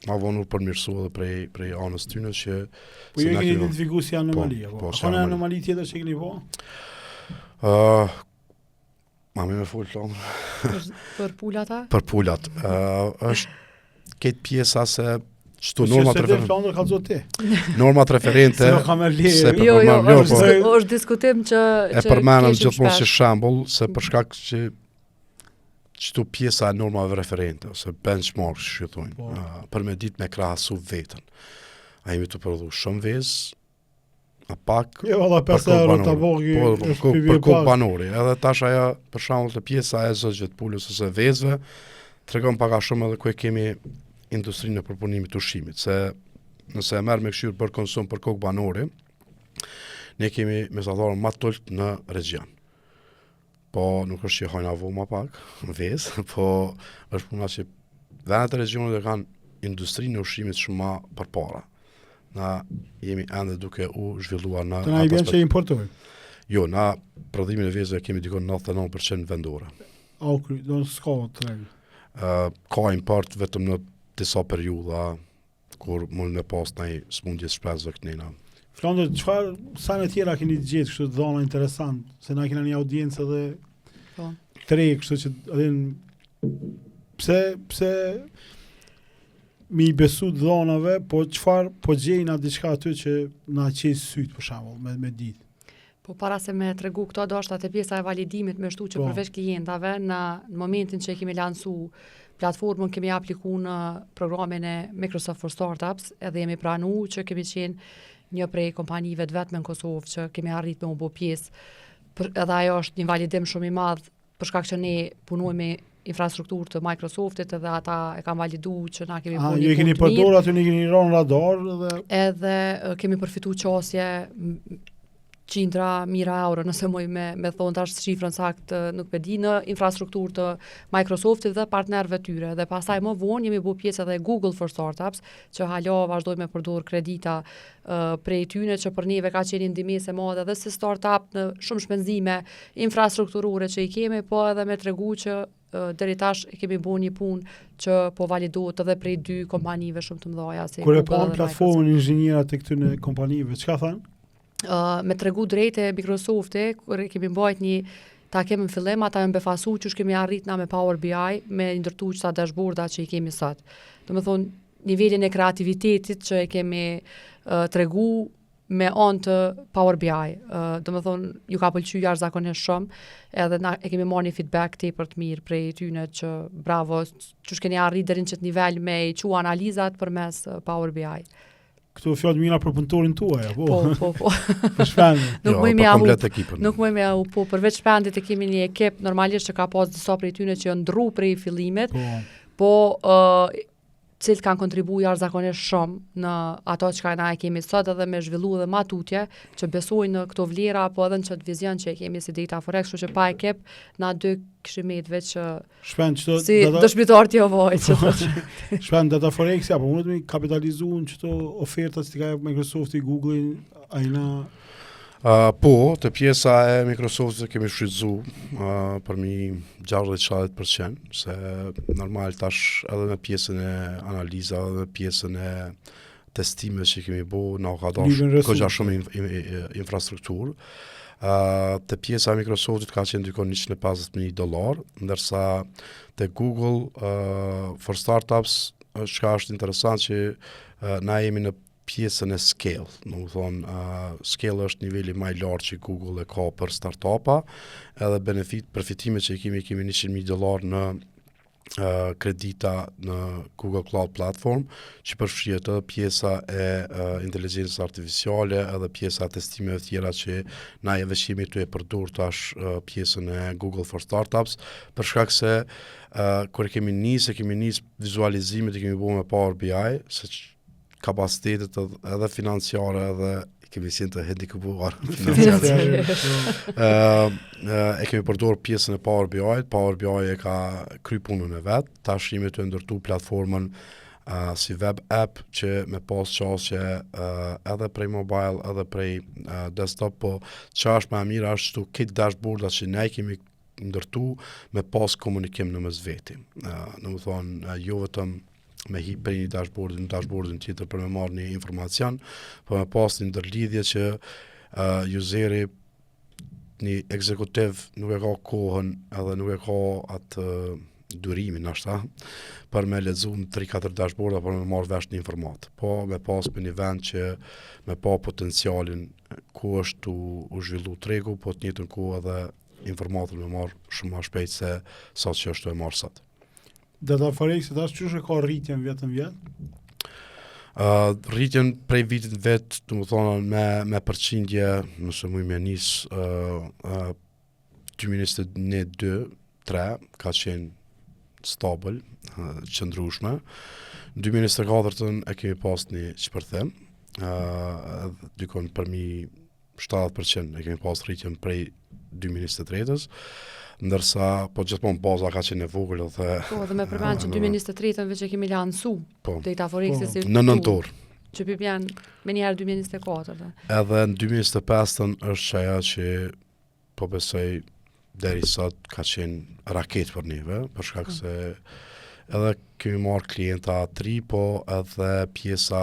Speaker 3: Ma vonur përmirësua edhe prej anës tyne që...
Speaker 1: Po ju e keni identifiku si anomalia, po? A ka anomali tjetër që keni po?
Speaker 3: Ma me folë Flandra.
Speaker 2: Për pullata?
Speaker 3: Për pullat. Është këtë pjesa se çto normat referente. Normat referente.
Speaker 2: Është diskutim që
Speaker 3: e përmendëm gjithmonë si shembull se për shkak që çto pjesa e normave referente ose benchmark që thonë, për me ditë me krahasu vetën. A jemi të prodhu shumë vezë, a pak
Speaker 1: jo, për
Speaker 3: kokë banori. Edhe tash ajo për shembull të pjesa e zogjet pulës ose vezëve tregon pak a shumë edhe ku e kemi industrinë e përpunimit të ushqimit, se nëse e merr me këshirë për konsum për kokë banori, ne kemi mesatarën më të ulët në regjion. Po nuk është që hajna vo ma pak, vezë, po është puna që vendet e regionit e kanë industrinë e ushqimit shumë ma përpara. Na jemi ende duke u zhvilluar në...
Speaker 1: Të na i bjen që importojnë?
Speaker 3: Jo, na prodhimin e vezëve kemi dikon 99% vendore.
Speaker 1: Do në s'ka të regë?
Speaker 3: Ka import vetëm në disa periudha kur mund me pas në smundje shpresve këtnina.
Speaker 1: Flandër, çfarë sa në tjera keni gjetë kështu dhona interesant, se na kena një audiencë edhe tre, kështu që pse mi besu dhonave, po çfarë po gjejna diçka aty që na qes syt për shembull me ditë.
Speaker 2: Po para se me tregu këto do është atë pjesa e validimit me shtu që përveç klientave në momentin që kemi lansu platformën kemi aplikuar në programin e Microsoft for Startups, edhe jemi pranuar që kemi qenë një prej kompanive të vetme në Kosovë që kemi arrit me u bë pjesë. Edhe ajo është një validim shumë i madh për shkak që ne punojmë me infrastrukturë të Microsoftit edhe ata e kanë validuar që na kemi punë.
Speaker 1: Ju keni përdorur aty, ne keni rënë radar
Speaker 2: edhe kemi përfituar qasje qindra mira euro, nëse moj me thonë tash shifrën sakt nuk e di, në infrastrukturë të Microsoftit dhe partnerëve tyre. Dhe pastaj më vonë jemi bërë pjesë edhe Google for Startups, që hala vazhdojmë me përdor kredita prej tyne që për neve ka qenë ndihmëse e madhe edhe si startup në shumë shpenzime infrastrukturore që i kemi, po edhe me tregu që deri tash kemi bërë një punë që po validohet edhe prej 2 kompanive shumë të mëdha si
Speaker 1: Kur e pa platformën inxhinierat të këtyre kompanive, çka thanë?
Speaker 2: Me tregu drejt e Microsofti, kur kemi mbajt ta kemi në fillim, ata janë befasu që kemi arrit na me Power BI me ndërtu qëta dashboarda që i kemi sot. Do me thonë, nivelin e kreativitetit që e kemi tregu me anë të Power BI. Do me thonë, ju ka pëlqy jashtëzakonisht shumë, edhe na e kemi marrë një feedback tepër të mirë prej tyne që bravo, që keni arrit deri në çet nivel me i çu analizat përmes Power BI.
Speaker 1: Këto fjalë mira për punëtorin tuaj, apo?
Speaker 2: Po.
Speaker 1: Për shpendin.
Speaker 2: Nuk
Speaker 3: për
Speaker 2: më
Speaker 3: komplet ekipën.
Speaker 2: Nuk më ja po përveç shpendit e kemi një ekip normalisht që ka pas disa prej tyne që janë ndrru prej fillimit, po cilët kanë kontribuar jashtëzakonisht shumë në ato që na e kemi sot edhe me zhvillu edhe ma tutje që besojnë në këto vlera apo edhe në çet vizion që e kemi si Data Forex, kështu që pa ekip na dy kishim vetë që
Speaker 1: shpend çto
Speaker 2: si dëshmitar të jovoj që
Speaker 1: shpend Data Forex apo mund të kapitalizuan çto ofertat që ka Microsofti, Google, ajna.
Speaker 3: Po, të pjesa e Microsoftit kemi shfrytzu për mi 60-70%, se normal tash edhe me pjesën e analiza, edhe me pjesën e testime që kemi bo, na ka dash këgja shumë infrastrukturë. Të pjesa e Microsoftit ka qenë dykon $150,000, ndërsa të Google for Startups, çka është interesant që na jemi në pjesën e scale, do të thonë scale është niveli më i lartë që Google e ka për startupa, edhe përfitimet që kemi $100,000 në kredita në Google Cloud Platform, që përfshihet edhe pjesa e inteligjencës artificiale, edhe pjesa e testimeve tjera që na e veshimi të e përdur tash pjesën e Google for Startups, për shkak se kur kemi nis vizualizimet e kemi bërë me Power BI, se kapacitetet edhe financiare edhe kemi qenë të handikapuar financiare. E kemi përdorur pjesën e Power BI, Power BI e ka kry punën e vet, tash jemi të ndërtu platformën si web app që me pas qasje edhe prej mobile edhe prej desktop, po që është më mirë është të këtë dashboardat që ne kemi ndërtu me pas komunikim në mes veti. Në më thonë, jo vetëm me hi për një dashboardin tjetër për me marrë një informacion, për me pas një ndërlidhje që useri, një ekzekutiv nuk e ka kohën edhe nuk e ka atë durimin ashta, për me lexu në 3-4 dashboarda për me marrë vesh një informat. Po me pas për një vend që me pa potencialin ku është u zhvillu tregu, po të njëjtën kohë edhe informatën me marrë shumë më shpejt se sa që është e marrë sot.
Speaker 1: Data Forex tash çush e ka rritjen vjetën vjet?
Speaker 3: Rritjen prej vitit vet, do të thonë me përqindje, nëse më me nis 2021-2-3 ka qenë stabil, qëndrueshme. 2024 e kemi pas një shpërthim, dykon përmi 70% e kemi pas rritjen prej 2023-s, ndërsa po gjithmonë baza ka qenë e vogël edhe
Speaker 2: dhe me përmend që 2023 veç e kemi lansu Data Forex si
Speaker 3: në nëntor.
Speaker 2: Që pipjan me njëherë 2024.
Speaker 3: Edhe në 2025 është ajo që po besoj deri sot ka qenë raket për neve, për shkak se edhe kemi marrë klienta 3, po edhe pjesa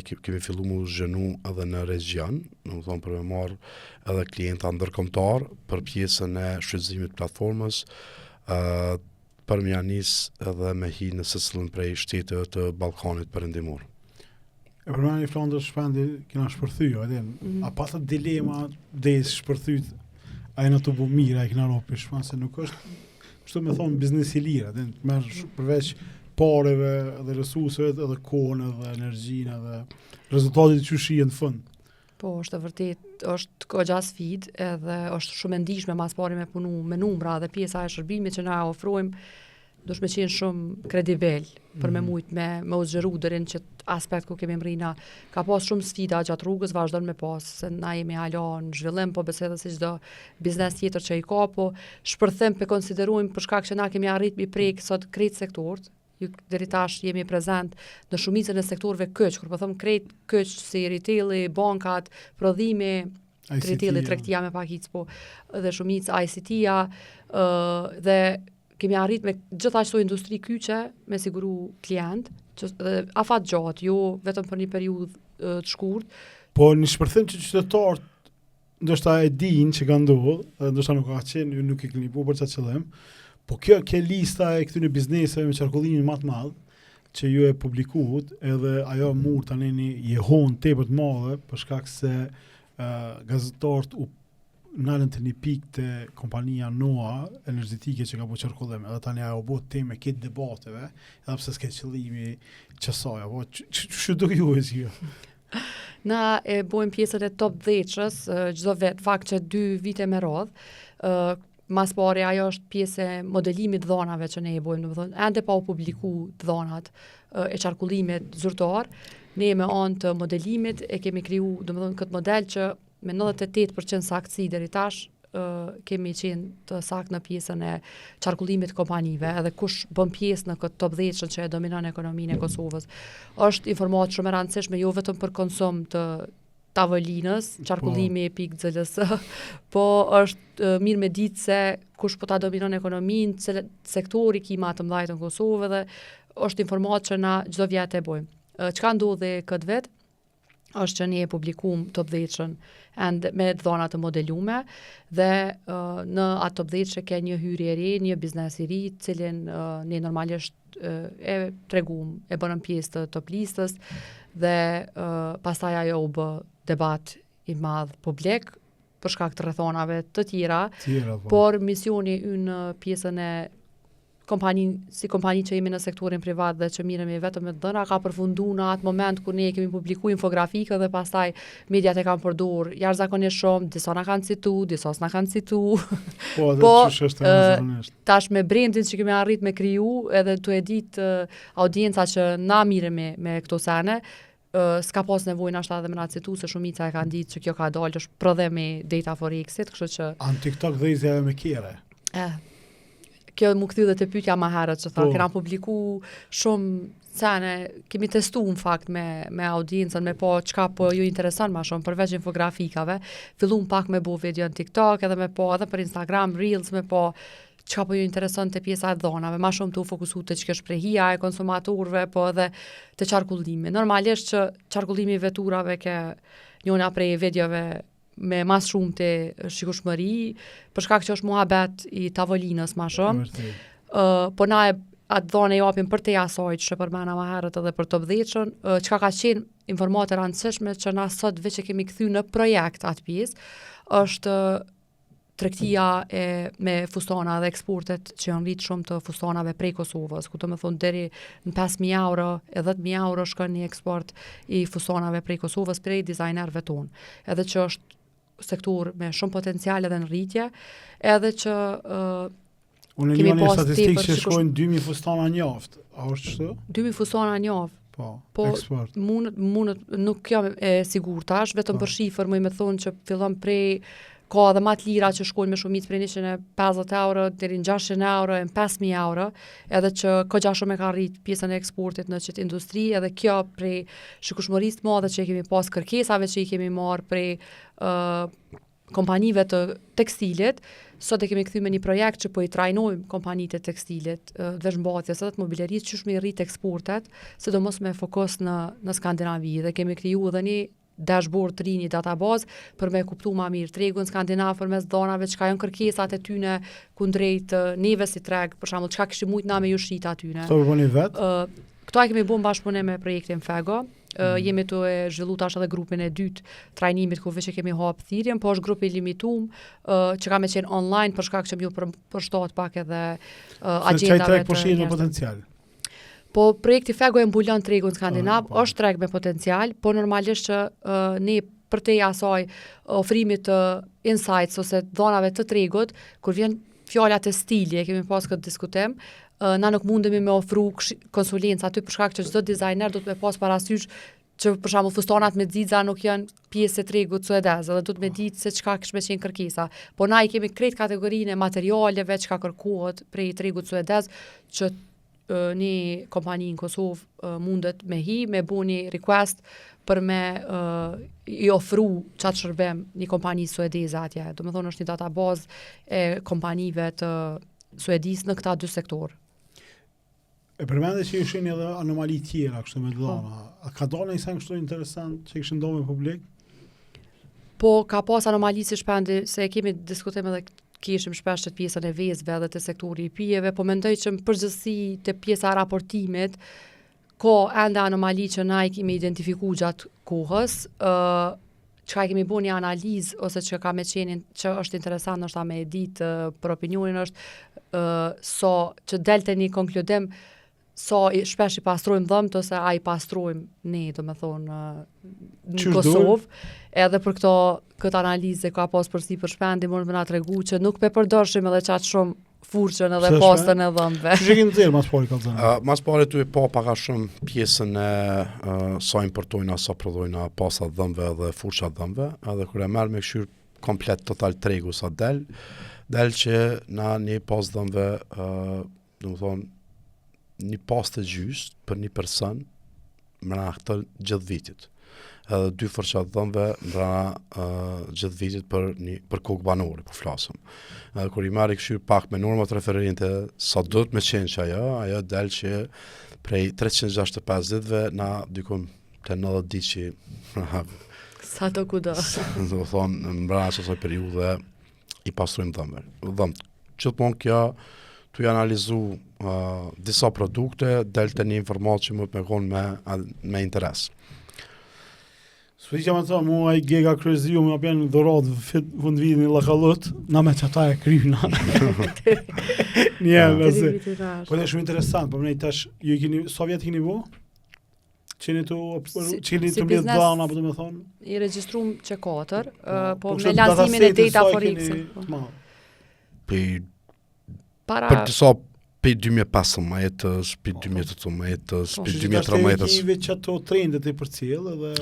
Speaker 3: kemi fillu mu zhenu edhe në region, në më thonë për me marrë edhe klienta ndërkombëtar për pjesën e shfrytëzimit platformës, për me janis edhe me hi në secilin prej shteteve të Ballkanit Perëndimor.
Speaker 1: E përmeni Flandër shpendi kena shpërthyj, a patët dilema dhe shpërthyjt a e në të bu mirë, a e kena ropi shpendi, se nuk është kështu me thonë biznes i lirë, merë përveç pareve dhe resurseve edhe kohën edhe energjinë edhe rezultatit që shihen në fund.
Speaker 2: Po, është e vërtet, është goxha sfidë edhe është shumë e ndihshme mas pari me punu me numra dhe pjesa e shërbimit që na ofrojmë dush me qenë shumë kredibil për me mujt me u zgjeru deri në qët aspekt ku kemi mrina. Ka pas shumë sfida gjatë rrugës, vazhdon me pas, se na jemi hala në zhvillim, po besoj edhe se çdo biznes tjetër që i ka, po shpërthim pe konsiderojmë për shkak që na kemi arrit mi prek sot krejt sektorët. Deri tash jemi prezent në shumicën e sektorëve kyç, kur po them krejt kyç si retaili, bankat, prodhimi, retaili, tregtia me pakicë, po dhe shumicë ICT-ja dhe kemi arrit me gjithashtu industri kyçe me siguru klient, dhe afat gjatë, jo vetëm për një periudhë të shkurt.
Speaker 1: Po një shpërthim që qytetarët ndoshta e din që ka ndodhur, ndoshta nuk ka qenë, ju nuk e keni bu për çfarë qëllim, po kjo lista e këtyre bizneseve me qarkullimin më të madh që ju e publikuat, edhe ajo mur tani një jehon tepër të madhe për shkak se gazetarët u nalën të një pikë të kompania NOA energjetike që ka bu qarkullim, edhe tani ajo bu temë këtë debateve, edhe pse s'ke qëllimi qësaj, apo ç'u do ju e kjo?
Speaker 2: Na e bojmë pjesën e top 10-shës, çdo vet, fakt që 2 vite me radhë. Mas pari ajo është pjesë e modelimit dhonave që ne e bojmë, domethënë ende pa u publiku dhonat e qarkullimit zyrtar, ne me anë të modelimit e kemi kriju, domethënë këtë model që me 98% saktësi deri tash kemi qenë të sakt në pjesën e qarkullimit kompanive, edhe kush bën pjesë në këtë top 10 që e dominon ekonominë e Kosovës. Është informatë shumë e rëndësishme jo vetëm për konsum të tavolinës, qarkullimi e pikë ZLS, po është mirë me ditë se kush po ta dominon ekonominë, cilët sektori ki ma të mëdhajt në Kosovë, dhe është informatë që na çdo vjet e bojmë. Çka ndodhi këtë vit? Është që ne e publikum top 10-shën me dhona të modelume dhe në atë top 10 ke një hyrje e re, një biznes i ri, cilin ne normalisht e tregum, e bënëm pjesë të top listës dhe pastaj ajo u bë debat i madh publik për shkak të rrethonave të tjera, por misioni në pjesën e si kompani që jemi në sektorin privat dhe që miremi vetëm me dhëna, ka përfundu në atë moment kur ne kemi publiku infografikë dhe pastaj mediat e kanë përdor jashtëzakonisht shumë, disa na kanë citu, disa s'na kanë citu. Po tash me brandin që kemi arrit me kriju, edhe tu e ditë audienca që na miremi me këto sene, s'ka pas nevojë ashta edhe me na citu, se shumica e kanë ditë që kjo ka dalë është prodhim i data forexit, kështu që
Speaker 1: TikTok dhe izja me kere.
Speaker 2: Kjo më kthy dhe të pyetja më herët që tha, kena publiku shumë sene, kemi testu në fakt me audiencën, me po çka po ju intereson më shumë, përveç infografikave, fillum pak me bo video në TikTok, edhe me po edhe për Instagram, Reels, me po çka po ju intereson të pjesa e dhonave, më shumë të u fokusu të çka shprehia e konsumatorëve, po edhe të qarkullimi. Normalisht që qarkullimi i veturave ke njëna prej videove me mas shumë të shikueshmëri, për shkak që është muhabet i tavolinës ma shumë, po na atë dhone i apim për te asaj që përmena ma herët edhe për top 10-shën, çka ka qenë informatë e rëndësishme që na sot veç e kemi kthy në projekt atë pjesë, është tregtia me fustana dhe eksportet që janë rritë shumë të fustanave prej Kosovës, ku të më thonë deri në 5.000 euro e 10.000 euro shkon një eksport i fustanave prej Kosovës prej dizajnerëve tonë, edhe që është sektor me shumë potencial edhe në rritje, edhe që
Speaker 1: unë një një statistikë që shkojnë 2.000 fustana njaftë, a është që?
Speaker 2: 2.000 fustana njaftë, po
Speaker 1: eksport.
Speaker 2: Mundet, nuk jam e sigur tash, vetëm për shifër më me thonë që fillon prej, ka edhe ma të lira që shkojnë me shumicë prej 150 euro, deri në 600 euro, e 5.000 euro, edhe që ka shumë e ka rrit pjesën e eksportit në qëtë industri, edhe kjo prej shikueshmërisë të madhe që i kemi pas kërkesave që i kemi marrë prej kompanive të tekstilit, sot e kemi kthy me një projekt që po i trajnojmë kompanitë e tekstilit, veshmbathjes edhe të mobilerisë që shme i rrit eksportet, sidomos me fokus në Skandinavi, dhe kemi kriju edhe një dashboard të ri, një databazë për me kuptu ma mirë tregun skandinav përmes dhonave, çka janë kërkesat e tyne kundrejt neve si treg, për shembull çka kishim mujt na me ju shit atyne.
Speaker 1: Këto bëni vetë?
Speaker 2: Këto e kemi bën bashkëpunim me projektin Fego. Jemi të e zhvillu tash edhe grupin e dytë trajnimit ku veç e kemi hap thirrjen, po është grupi limitum që ka me qenë online për shkak që më ju përshtat pak edhe agjendave
Speaker 1: të njerëzve potencial.
Speaker 2: Po projekti Fego e mbulon tregun skandinav, është treg me potencial, po normalisht që ne për te asaj ofrimit të insights ose dhonave të tregut, kur vjen fjala te stili, e kemi pas këtë diskutim, na nuk mundemi me ofru konsulencë aty për shkak që çdo dizajner do të me pas parasysh që për shembull fustanat me xixa nuk janë pjesë e tregut suedez, edhe do të me ditë se çka kishme qenë kërkesa. Po na i kemi krejt kategorinë e materialeve çka kërkohet prej tregut suedez që një kompani në Kosovë mundet me bu një request për me i ofru qatë shërbim një kompani suedeze atje. Do me thonë është një databazë e kompanive të suedis në këta dy sektor.
Speaker 1: E përmende që ishin edhe anomali tjera kështu me dhona. A ka dalë një sen kështu interesant që kishin do me publik?
Speaker 2: Po ka pas anomali si shpendi, se kemi diskutim edhe kishim shpesh të pjesën e vezëve edhe të sektori i pijeve, po mendoj që në përgjithësi të pjesa e raportimit ka ende anomali që na i kemi identifiku gjatë kohës, çka kemi bu një analizë ose që ka me qenin që është interesant nështë ta me ditë për opinionin është so që delte një konkludim shpesh i pastrojmë dhëmt ose a i pastrojmë ne, do me thonë, në Kosovë, edhe për këtë analizë ka pas përsi për shpendi, mund me na tregu që nuk pe përdorshim edhe qatë shumë furqën edhe postën e dhëmbëve.
Speaker 1: Që që nxjerr mas pari ka thënë?
Speaker 3: Mas pari tu e pa paka shumë pjesën e sa importojna, sa prodhojna pasa dhëmbëve dhe furqa dhëmbëve, edhe kur e merr me këshyr komplet total tregu sa del që na një pas dhëmbëve, do të thonë, një pas të gjysë për një person mbrana këtë gjithë vitit. Edhe 2 fërqa dhëmbëve mbrana gjithë vitit për kokë banore, po flasëm. Edhe kur i marri këshyr pak me normat referente sa do të me qenë që ajo del që prej 365 ditëve na dykon të 90 ditë që
Speaker 2: sa të kudo.
Speaker 3: Do thonë mbrana çdo periudhe i pastrojmë dhëmbët. Gjithmonë kjo tu i analizu disa produkte, delte një informat që më të me konë me interes.
Speaker 1: Së që me thonë, mua i gega kryziu, më apjen dhurat vënd vidin i lakallut, na me qata e kryna. Po dhe shumë interesant, po më nej tash, ju keni, sa vjetë keni bu? Qeni të mbledh dhana, po të me thonë?
Speaker 2: I registrum që 4, po me lansimin e data forex.
Speaker 3: Për disa për 2005 më jetës, për 2008 më jetës, për 2013 më jetës.
Speaker 1: Që veç ato trendet e për cilë,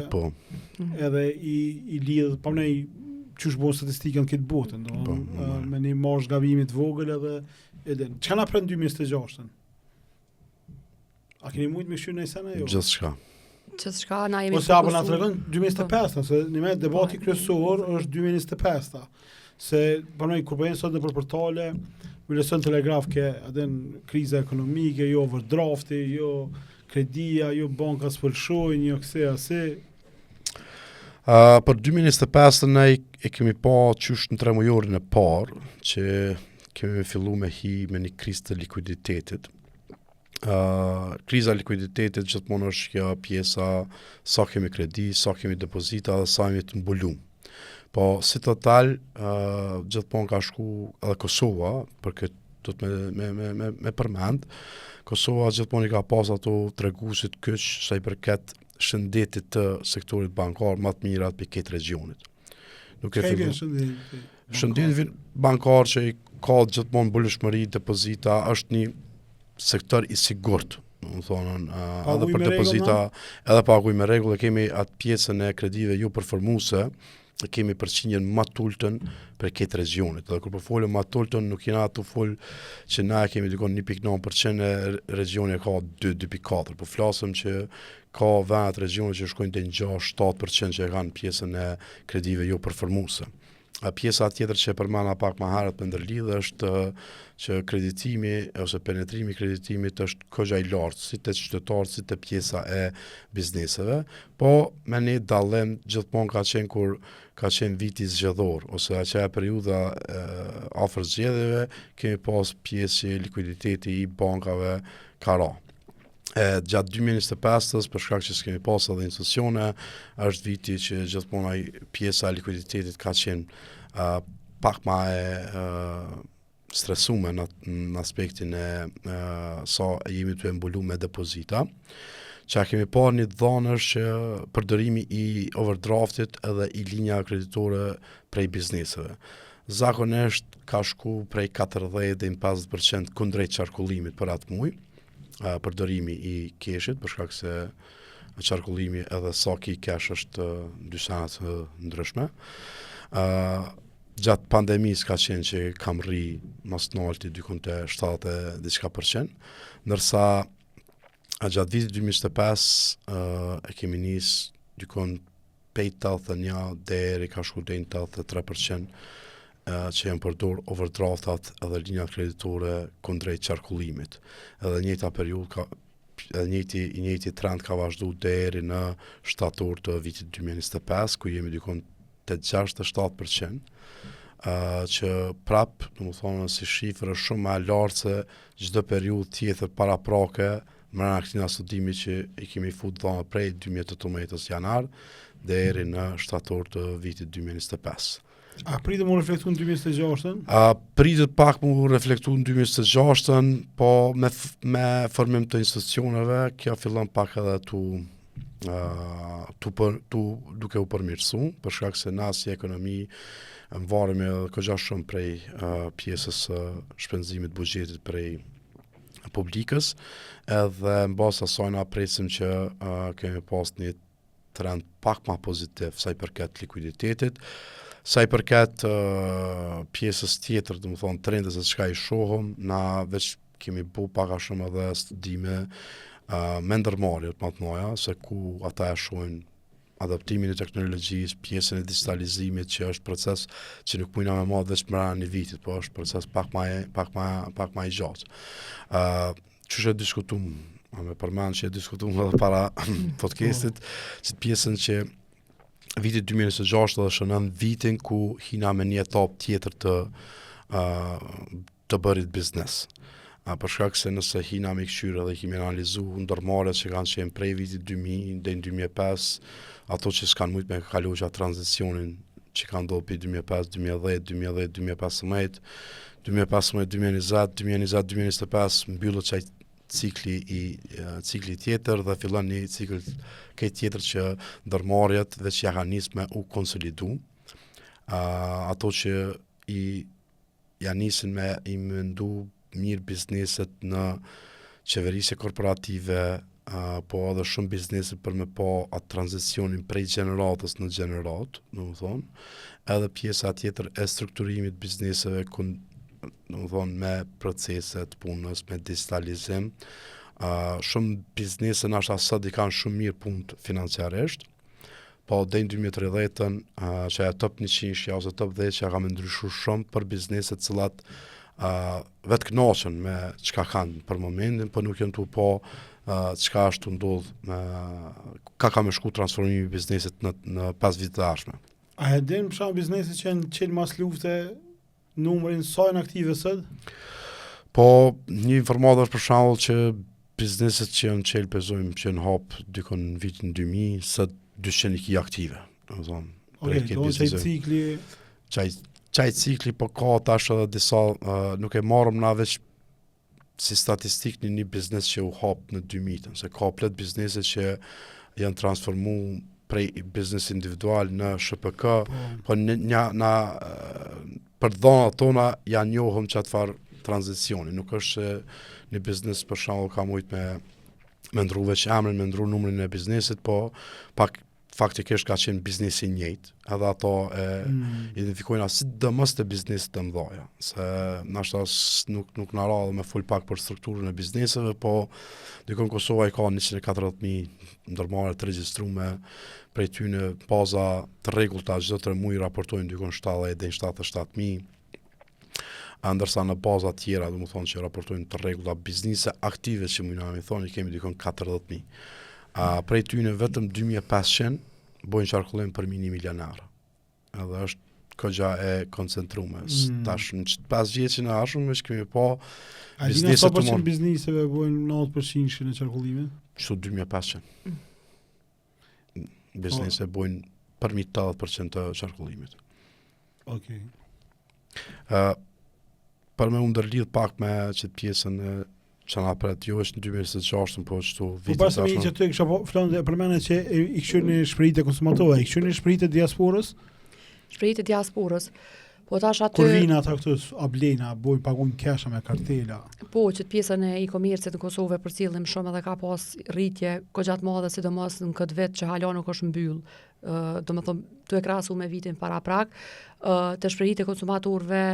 Speaker 1: edhe i lidhë, pa mënej qësh bo statistikën këtë botën, me një marsh gabimit vogël edhe që na prend 2026-ën? A keni mujtë me shqyrë në i sene jo?
Speaker 3: Gjithçka
Speaker 2: na jemi
Speaker 1: ose apo na tregon 2025-ta, se një debati kryesor është 2025-ta. Se panoj kur bëjnë sot në për portale, Vlerëson Telegraf ke adën kriza ekonomike, jo overdrafti, jo kredia, jo banka s'pëlshojnë, jo këse ase.
Speaker 3: Për 2025 ne e kemi pa qysh në 3 mujorin e parë, që kemi fillu me me një krizë të likuiditetit. Kriza e likuiditetit gjithmonë është kjo pjesa sa kemi kredi, sa kemi depozita dhe sa kemi të mbulum. Po, si total, gjithmonë ka shku edhe Kosova, për këtë do të me përmend, Kosova gjithmonë i ka pas ato treguesit kyç sa i përket shëndetit të sektorit bankar më të mirat për këtë regionit. Nuk e fillu. Shëndeti bankar që i ka gjithmonë mbulueshmëri, depozita, është një sektor i sigurt. Do thonë, edhe për depozita, edhe paguaj me rregull, kemi atë pjesën e kredive jo përformuese, kemi përqindjen më të ultën për këtë regionit. Dhe kur po folëm më të ultën, nuk jena të fol që na kemi dikon 1.9% e regioni ka 2.4%. Po flasëm që ka vend regioni që shkojnë të 6-7% që e kanë pjesën e kredive jo përformuese. Pjesa tjetër që e përmana pak më herët me ndërlidhje është që kreditimi ose penetrimi i kreditimit është kogja i lartë, si të qytetarët, si të pjesa e bizneseve, po me një dallim gjithmonë ka qenë kur ka qenë viti zgjedhor, ose ajo periudha afër zgjedhjeve, kemi pas pjesë që likuiditeti i bankave ka ra. Gjatë 2025-ës, për shkak që s'kemi pas edhe institucione, është viti që gjithmonë pjesa e likuiditetit ka qenë pak ma e stresume në aspektin e sa jemi të mbulu me depozita. Që kemi pa një dhanë është që përdorimi i overdraftit edhe i linja kreditore prej bizneseve. Zakonisht ka shku prej 40 dhe 50% kundrejt qarkullimit për atë muj, përdorimi i keshit, për shkak se qarkullimi edhe saki i kesh është dy sene të ndryshme. Gjatë pandemisë ka qenë që kam rri mas nalti dykun të 70%, ndërsa gjatë vitit 2025 e kemi nisë dykun pej 81 deri ka shku deri në 83% që janë përdor overdraftat edhe linjat kreditore kundrejt qarkullimit. Edhe njëjta periudhë i njëjti trend ka vazhdu deri në shtator të vitit 2025, ku jemi dykon 86-7%, që prap, domethënë si shifër është shumë më e lartë se çdo periudhë tjetër paraprake mbrana këtij studimi që i kemi futur dhona prej 2018 janar deri në shtator të vitit 2025.
Speaker 1: A pritet mu reflektu në 2026-ën?
Speaker 3: Pritet pak mu reflektu në 2026-ën, po me formim të institucioneve, kjo fillon pak edhe duke u përmirësu, për shkak se na si ekonomi varemi kogja shumë prej pjesës shpenzimit buxhetit prej publikës, edhe në bazë asaj na presim që kemi pas një trend pak më pozitiv sa i përket likuiditetit, sa i përket pjesës tjetër, domethënë trendet se çka i shohëm, na veç kemi bu pak a shumë edhe studime me ndërmarrje të mëdha, se ku ata e shohin adaptimin e teknologjisë, pjesën e digitalizimit që është proces që nuk mundna me marrë veç brenda një vitit, po është proces pak më i gjatë. Çu diskutuam, me përmend që diskutuam edhe para podcastit, që pjesën që viti 2026 dhe shënon vitin ku hina me një etapë tjetër të bërit biznes. Për shkak se nëse hina me këshyre dhe kemi analizu ndërmarrjet që kanë qenë prej vitit 2000 dhe në 2005, ato që s'kanë mujt me kalu që tranzicionin që kanë ndodhur për 2005, 2010, 2015, 2020, 2025, mbyllet qaj cikli tjetër dhe fillon një cikl këtë tjetër që ndërmarrjet veç ja kanë nisë me u konsolidu. Ato që ja nisin me i mendu mirë bizneset në qeverisje korporative, po edhe shumë bizneset për me po atë tranzicionin prej gjeneratës në gjenerat, edhe pjesa tjetër e strukturimit bizneseve me proceset punës, me digitalizim. Shumë biznese nashta sot i kanë shumë mirë punë financiarisht, po deri në 2030-ën që e top 100 ose top 10 që ka më ndryshuar shumë për bizneset cilat vetë kënaqen me çka kanë për momentin, po nuk janë tu po çka është ndodh ka me shku transformimi i biznesit në 5 vite të ardhshme.
Speaker 1: A e din për shkak bizneset që janë qenë mas lufte numrin sa janë aktive sot?
Speaker 3: Po një informatë është për shembull që bizneset që janë qelë pezojmë që në hap dykon në vitin 2000, sot 200 i aktive. Qaj cikli po ka tash edhe disa, nuk e marrëm na veç si statistik një biznes që u hap në 2000, se ka plot bizneset që janë transformu prej biznes individual në SHPK, po na për dhona tona janë njohëm që atëfar tranzicioni, nuk është se një biznes për shembull ka mujt me ndru veç emrin, me ndru numrin e biznesit, po pak faktikisht ka qenë biznesi i njëjtë, edhe ato identifikojnë sidomos të bizneset të mëdha, se nashta nuk na radhë me fol pak për strukturën e bizneseve, po dikon Kosova i ka 140.000 ndërmarrje të regjistrume, prej tyre baza të rregullta çdo 3 muaj raportojnë dikon 70 deri 77.000. Ndërsa në baza tjera, domethënë që raportojnë të rregullta biznese aktive që mundna me thonë kemi dikon 40.000. Prej tyre vetëm 2500 bojnë qarkullim për 1 milionar. Edhe është kogja e koncentrume. Tash në 5 vjeçin e ardhshëm që kemi pa
Speaker 1: biznese të mëdha. Bizneseve bojnë 90% në qarkullimin?
Speaker 3: Kështu 2500. Biznese bojnë përmi 80% të qarkullimit.
Speaker 1: Okej.
Speaker 3: Për me ndërlidh pak me që pjesën e që nga për jo është në 2026, po qëtu vitë
Speaker 1: të ashtë. Po pasë që të kësha flanë dhe përmene që i këshur një shpërit e konsumatorë, i këshur një shpërit e diasporës?
Speaker 2: Shpërit e diasporës. Po tash aty...
Speaker 1: Kur vina ata këtës, a blejna, bojnë pagun kesha me kartela?
Speaker 2: Po, që të pjesën e e-komercit në Kosovë për cilëm shumë edhe ka pas rritje gjatë madhe, sidomos në këtë vit që hala nuk është mbyll. Do më thëmë, të e krasu me vitin para prak, të shpërit e konsumatorëve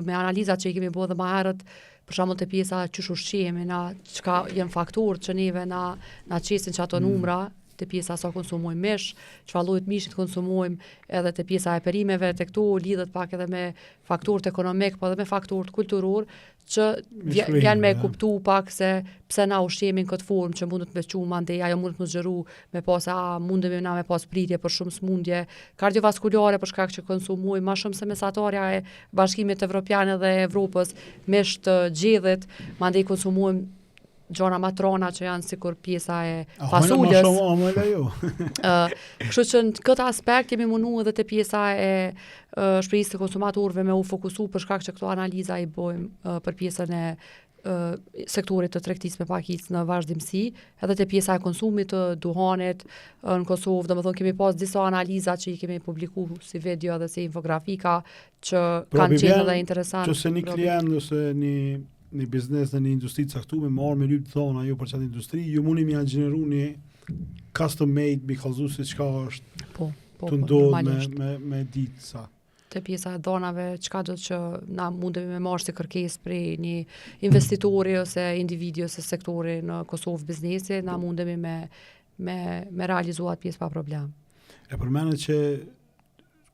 Speaker 2: me analizat që i kemi bërë dhe ma herët, për shembull te pjesa që ushqimi, na çka janë fakturë që neve na qesin që ato numra, te pjesa sa konsumojmë mish, çfarë lloj mishit konsumojmë, edhe te pjesa e perimeve, te këtu lidhet pak edhe me faktorët ekonomik, po edhe me faktorët kulturor, që vjen me kuptu pak se pse na ushqemin këtë formë që mundet me qu mandej, ajo mundet me zgjeru me pas mundemi na me pas pritje për shumë smundje kardiovaskulare për shkak që konsumojmë më shumë se mesatarja e Bashkimit Evropian dhe Evropës mish të gjedhit, mandej konsumojmë gjona matrona që janë sikur pjesa e fasulës. Kështu që në këtë aspekt jemi mundu edhe te pjesa e shprehjes të konsumatorëve me u fokusu për shkak që këto analiza i bojmë për pjesën e sektorit të tregtisë me pakicë në vazhdimsi, edhe te pjesa e konsumit të duhanit në Kosovë, domethënë kemi pas disa analiza që i kemi publikuar si video dhe si infografika që kanë qenë edhe interesante.
Speaker 1: Që se një klient ose një biznes në një industri të caktuar marrë me lyp dhona jo për çatë industri, ju mundi mi gjeneru një custom made mi kallëzu se çka është të ndodh me ditë sa.
Speaker 2: Te pjesa e dhonave, çka do që na mundemi me marrë si kërkesë prej një investitori ose individi ose sektori në Kosovë biznesi, na mundemi me realizuar pjesë pa problem.
Speaker 1: E përmenet që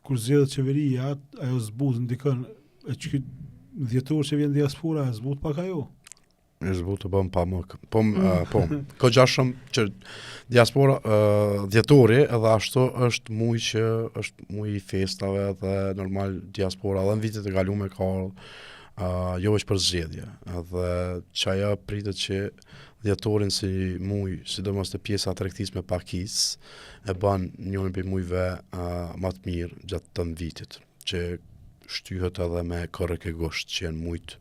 Speaker 1: kur zgjedhet qeveria, ajo zbut ndikon e që dhjetor që vjen diaspora, e zbut pak ajo.
Speaker 3: E zbut të bëm pa më. Po, kogja shumë që diaspora, dhjetori edhe ashtu është muj që është muj i festave dhe normal diaspora dhe në vitet e kalume ka jo është për zgjedhje. Dhe që aja pritet që dhjetorin si muj, sidomos të pjesa tregtisë me pakicë, e ban njërin për mujve më të mirë gjatë të vitit, që shtyhet edhe me korrek e gusht, që janë mujt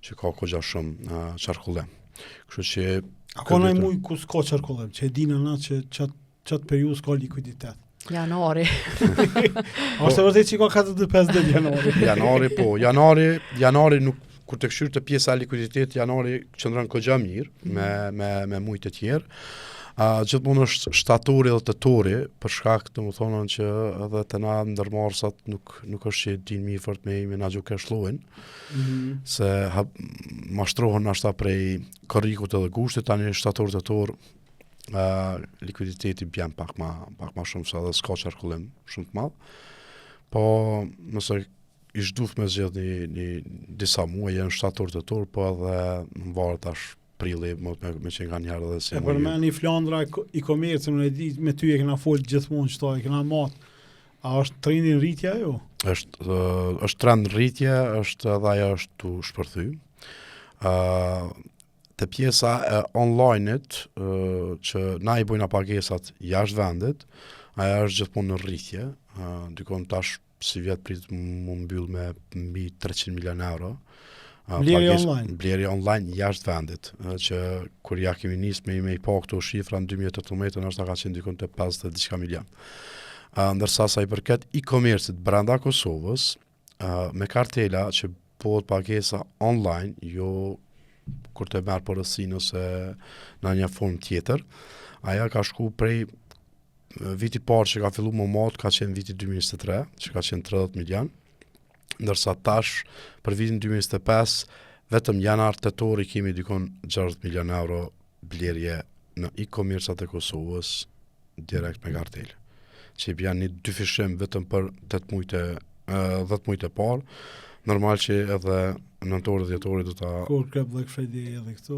Speaker 3: që ka kogja shumë qarkullem. Kështu që
Speaker 1: a ka nëjë muj ku s'ka qarkullem, që e dinë na që qatë periudhë s'ka likuiditet?
Speaker 2: Janari.
Speaker 1: Është e vërtet që ka 45 janari.
Speaker 3: Janari nuk, kur të këshyrë të pjesa likuiditet, janari qëndron kogja mirë me mujt e tjerë. Gjithmonë është shtatori dhe tetori, për shkak të më thonën që edhe të na ndërmarësat nuk është që din mi fort me imi na gjuke shlojnë, se mashtrohen ashta prej korrikut edhe gushtit, tani shtator tetor likuiditeti bjen pak ma shumë se edhe s'ka qarkullim shumë të madh, po nëse ish duhet me zgjedh një disa muaj janë shtator tetor, po edhe në varet tash prilli me që nga njerë dhe si.
Speaker 1: E përmeni Flandra i komercën, në e di me ty e kena folë gjithmonë qëta, e kena matë. A është trendin rritja jo?
Speaker 3: është trend rritje, është edhe aja është të shpërthy. Të pjesa e online-it, që na i bojna pagesat jashtë vendit, aja është gjithmonë në rritje. Dykon tash si vjetë prit më mbyll me mbi 300 milion euro. Blerje online jashtë vendit, që kur ja kemi nisë me i pa këto shifra në 2018 është ka qenë dikon të 50 diçka milion. Ndërsa sa i përket e-commerce-it brenda Kosovës, me kartela që bëhet pagesa online, jo kur të merë përësin ose në një formë tjetër, aja ka shku prej viti parë që ka fillu më matë, ka qenë viti 2023, që ka qenë 30 milion, ndërsa tash për vitin 2025 vetëm janar tetori kemi dikon 60 milion euro blerje në e-commerce-at e Kosovës direkt me kartel, që janë një dyfishim vetëm për 10 muajt e parë, normal që edhe nëntori dhjetori do ta
Speaker 1: kur ka Black Friday edhe këto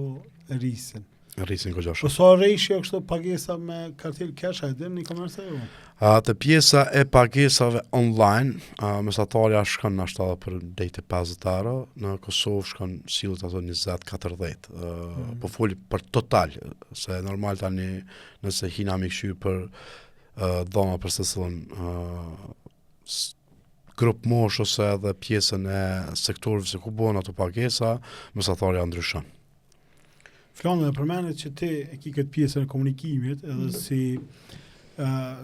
Speaker 1: rrisin
Speaker 3: kogja shumë.
Speaker 1: Po sa rejshja kështu pagesa me kartel cash a edhe në e-commerce jo?
Speaker 3: Të pjesa e pagesave online, mesatarja shkon ashtu edhe për dejtë 50 euro, në Kosovë shkon sillet ato 20-40. Po foli për total, se normal tani nëse hina mi këshyr për dhona për secilën grup mosh ose edhe pjesën e sektorëve se ku bëhen ato pagesa, mesatarja ndryshon.
Speaker 1: Flanë dhe përmenet që ti e ki këtë pjesën e komunikimit edhe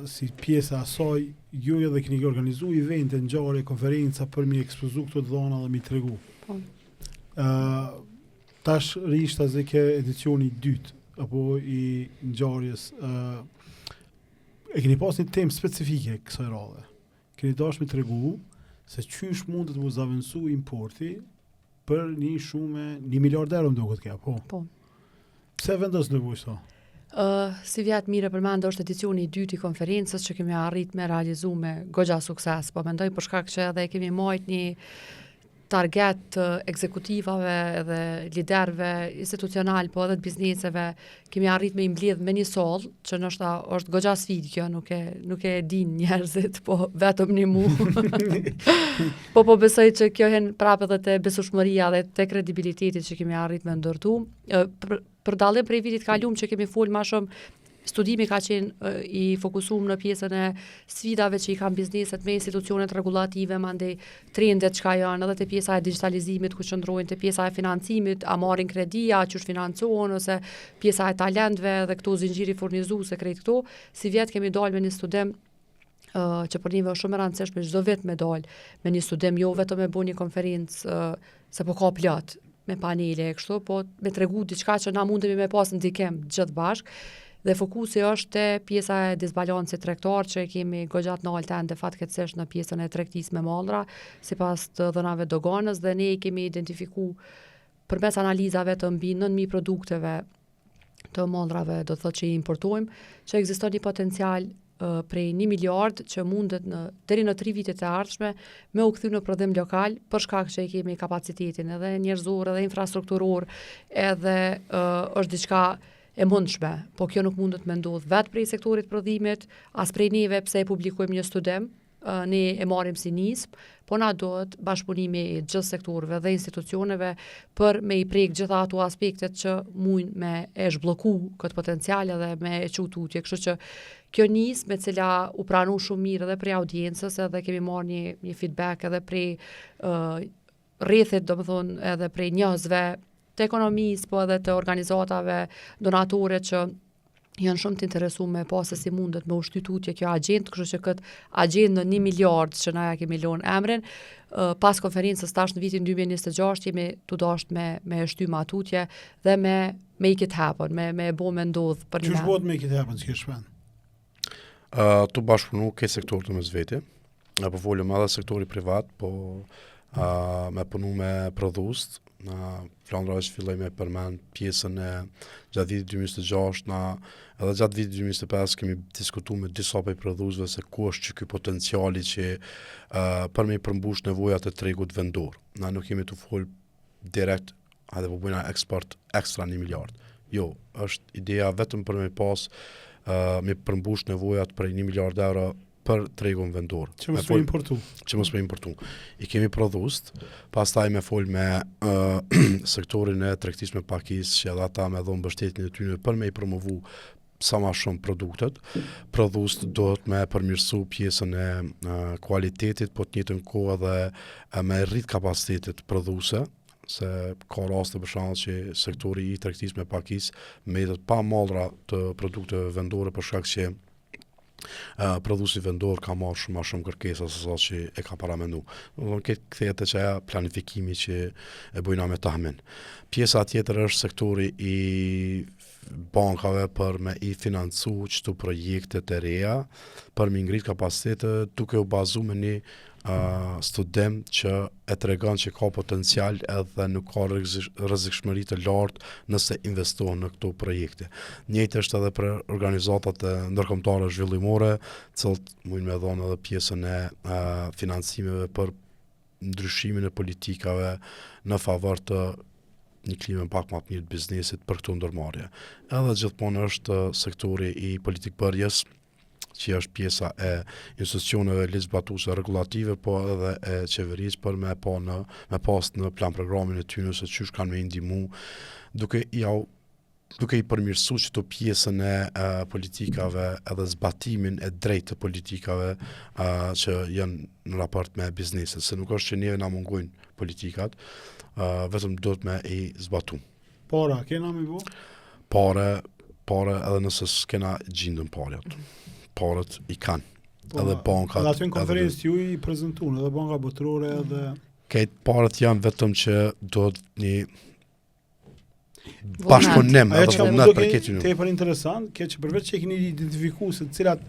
Speaker 1: si pjesa asaj, ju edhe keni organizu evente, ngjarje, konferenca për mi ekspozu këto dhona dhe mi tregu. Tash rishta ze ke edicioni 2 apo i ngjarjes e keni pas një temë specifike kësaj radhe. Keni dash mi tregu se qysh mundet mu zavendësu importi për një shumë 1 miliard euro më duket kjo, po.
Speaker 2: Po.
Speaker 1: Pse vendos nevojë sa?
Speaker 2: Si vjet mire përmend është edicioni i dytë i konferencës që kemi arrit me realizu me goxha sukses, po mendoj për shkak që edhe kemi marrë një target ekzekutivave edhe liderëve institucional, po edhe të bizneseve, kemi arrit me i mbledh me një sallë, që ndoshta është goxha sfidë kjo, nuk e din njerëzit, po vetëm një mu. po besoj që kjo hen prapë edhe te besueshmëria dhe te kredibiliteti që kemi arrit me ndërtu. Për dallim prej vitit kaluam që kemi fol më shumë, studimi ka qenë i fokusuar në pjesën e sfidave që i kanë bizneset me institucionet regulative, mandej trendet çka janë, edhe te pjesa e digitalizimit ku qëndrojnë, te pjesa e financimit, a marrin kredi, a qysh financohen, ose pjesa e talentëve dhe këto zinxhiri furnizuese krejt këto. Si vjet kemi dalë me një studim që për neve është shumë e rëndësishme çdo vit me dalë me një studim, jo vetëm me bëu një konferencë se po ka plot me panele e kështu, po me tregu diçka që na mundemi me pas ndikim gjithë bashk. Dhe fokusi është te pjesa e disbalancit tregtar që kemi goxha të lartë ende fatkeqësisht në pjesën e tregtisë me mallra, sipas të dhënave doganës, dhe ne kemi identifikuar përmes analizave të mbi 9.000 produkteve të mallrave, do të thotë që i importojmë, që ekziston një potencial prej 1 miliard që mundet deri në 3 vitet e ardhshme me u kthy në prodhim lokal, për shkak që kemi kapacitetin edhe njerëzor, edhe infrastrukturor, edhe është diçka e mundshme, po kjo nuk mundet me ndodh vetë prej sektorit prodhimit, as prej neve pse e publikojmë një studim, ne e marrim si nismë, po na duhet bashkëpunimi i gjithë sektorëve dhe institucioneve për me i prek gjitha ato aspektet që mujnë me e zhblloku këtë potencial dhe me e çu tutje. Kështu që kjo nismë me cila u pranu shumë mirë edhe prej audiencës, edhe kemi marrë një feedback edhe prej rrethit, domethënë edhe prej njerëzve të ekonomisë, po edhe të organizatave donatore që janë shumë të interesuar me pas se si mundet me ushty tutje kjo agjendë, kështu që këtë agjendë në 1 miliard që na ja kemi lënë emrin, pas konferencës tash në vitin 2026 jemi tu dasht me shty matutje dhe me make it happen, me bo me ndodh për një.
Speaker 1: Ç'është bëhet make it happen, s'ke shpend?
Speaker 3: Tu bashkëpunu ke sektor të mësveti, apo folëm edhe sektori privat, po me punu me prodhust, na Flandra është filloj me përmend pjesën e gjatë vitit 2026, edhe gjatë vitit 2025 kemi diskutuar me disa prej prodhuesve se ku është që ky potenciali që për me përmbush nevojat e tregut vendor. Na nuk kemi të fol direkt, a dhe po bëjna eksport ekstra 1 miliard. Jo, është ideja vetëm për me pas me përmbush nevojat për 1 miliard euro për tregun vendor.
Speaker 1: Që mos me importu.
Speaker 3: Që mos me importu. I kemi prodhust, pastaj me fol me sektorin e tregtisë me pakisë, që edhe ata me dhon mbështetjen e tyre për me i promovu sa ma shumë produktet. Prodhust do të me përmirësu pjesën e kualitetit, po të njëjtën kohë edhe me rrit kapacitetit prodhuese, se ka raste për shembull që sektori i tregtisë me pakisë mbetet pa mallra të produkteve vendore për shkak që prodhuesi vendor ka marrë shumë kërkesa se sa që e ka paramendu. Këtë kthehet që ajo planifikimi që e bujna me tahmin. Pjesa tjetër është sektori i bankave për me i financu çto projekte të reja, për me ngrit kapacitetet duke u bazuar me një studim që e tregon që ka potencial edhe nuk ka rrezikshmëri të lartë nëse investohen në këto projekte. Njëjtë është edhe për organizatat ndërkombëtare zhvillimore, cilët mund me dhënë edhe pjesën e financimeve për ndryshimin e politikave në favor të një klime pak më të mirë të biznesit për këto ndërmarrje. Edhe gjithmonë është sektori i politikbërjes, që është pjesa e institucioneve ligjzbatuese rregulative, po edhe e qeverisë për me pas në plan programin e tyre se çysh kanë me ndihmu duke i përmirësu çdo pjesën e politikave edhe zbatimin e drejtë të politikave që janë në raport me biznesin, se nuk është që neve na mungojnë politikat, vetëm do të me i zbatu.
Speaker 1: Para, kena me bo?
Speaker 3: Pare edhe nëse s'kena gjindën parjat. Parët i kanë, edhe bankat.
Speaker 1: Edhe aty në konferencë ju i prezentun, edhe banka botërore, edhe...
Speaker 3: Këtë parët janë vetëm që do të një bashkëpunim edhe vullnet për këtë një.
Speaker 1: Tepër interesant, që përveç që e keni identifikuar se cilat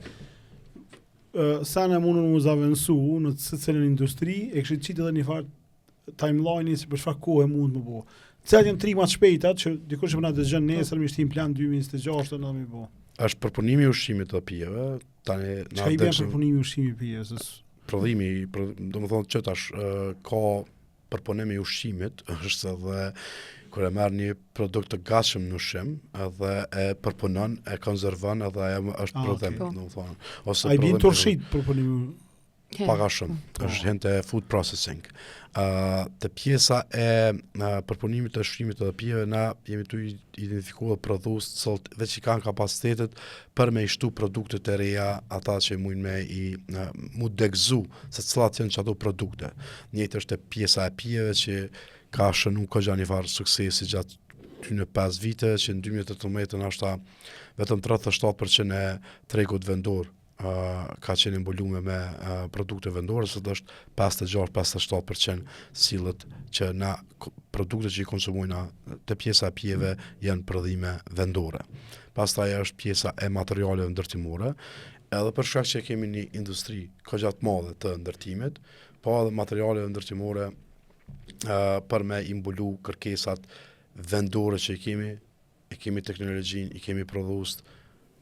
Speaker 1: sa në mundën mu zavënsu në se cilën industri, e kështë qitë edhe një farë timeline-in si për çfarë kohë mund më bo. Cilat janë trimat shpejtat që dikush që na dëgjon nesër me shtim plan 2026 në më bo.
Speaker 3: Është përpunimi i ushqimit të pijeve, tani
Speaker 1: Çka i bën përpunimi i ushqimit pijës?
Speaker 3: Prodhimi, domethënë që tash ka përpunim i ushqimit, është edhe kur e merr një produkt të gatshëm në ushqim, edhe e përpunon, e konservon edhe ajo është prodhim, domethënë. Ose
Speaker 1: ai bën turshit përpunimi
Speaker 3: paga shumë, është hente food processing. Të pjesa e përpunimit të ushqimit të pijeve na jemi tu identifikuar prodhues të veç i kanë kapacitetet për me i shtu produktet e reja, ata që mujnë me mu degzu se cilat janë çato produkte. Njëjtë është pjesa e pijeve që ka shënu kogja një farë suksesi gjatë në 5 vite, që në 2018 është vetëm 37% e tregut vendor ka qenë mbulume me produkte vendore, sot është 56-57% sillet që na produktet që i konsumojna të pjesa e pijeve janë prodhime vendore. Pastaj është pjesa e materialeve ndërtimore, edhe për shkak që kemi një industri kogja të madhe të ndërtimit, po edhe materialeve ndërtimore për me imbulu kërkesat vendore që i kemi teknologjinë, i kemi prodhues,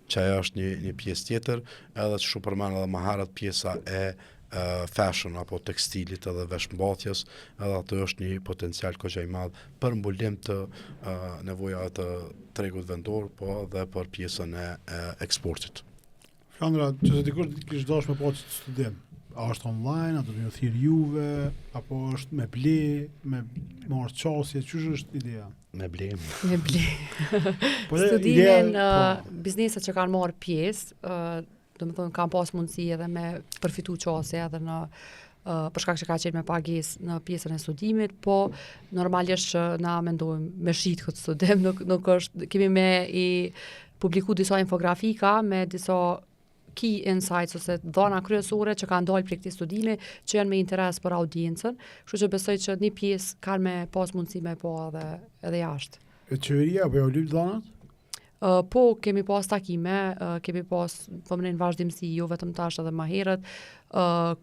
Speaker 3: që ajo është një pjesë tjetër, edhe që shu përmen edhe më herët pjesa e fashion apo tekstilit edhe veshmbathjes, edhe ato është një potencial kogja i madh për mbulim të nevojave të tregut vendor, po edhe për pjesën e eksportit.
Speaker 1: Flandra, që se dikush kish dash me po që student, a është online, a do të thirr juve, apo është me ble, me marrë qasje, ç'është është ideja?
Speaker 3: Me ble.
Speaker 2: Studimin, bizneset që kanë marrë pjesë, do të thonë kanë pas mundësi edhe me përfitu qasje edhe në për shkak që ka qenë me pagesë në pjesën e studimit, po normalisht që na mendojmë me shit këtë studim, nuk është, kemi me i publiku disa infografika me disa key insights ose dhëna kryesore që kanë dalë prej këtij studimi që janë me interes për audiencën, kështu që besoj që një pjesë kanë me pas mundësi me po edhe jashtë.
Speaker 1: E qeveria apo ju lyp dhënat?
Speaker 2: Po kemi pas takime, kemi pas në vazhdimsi jo vetëm tash edhe më herët,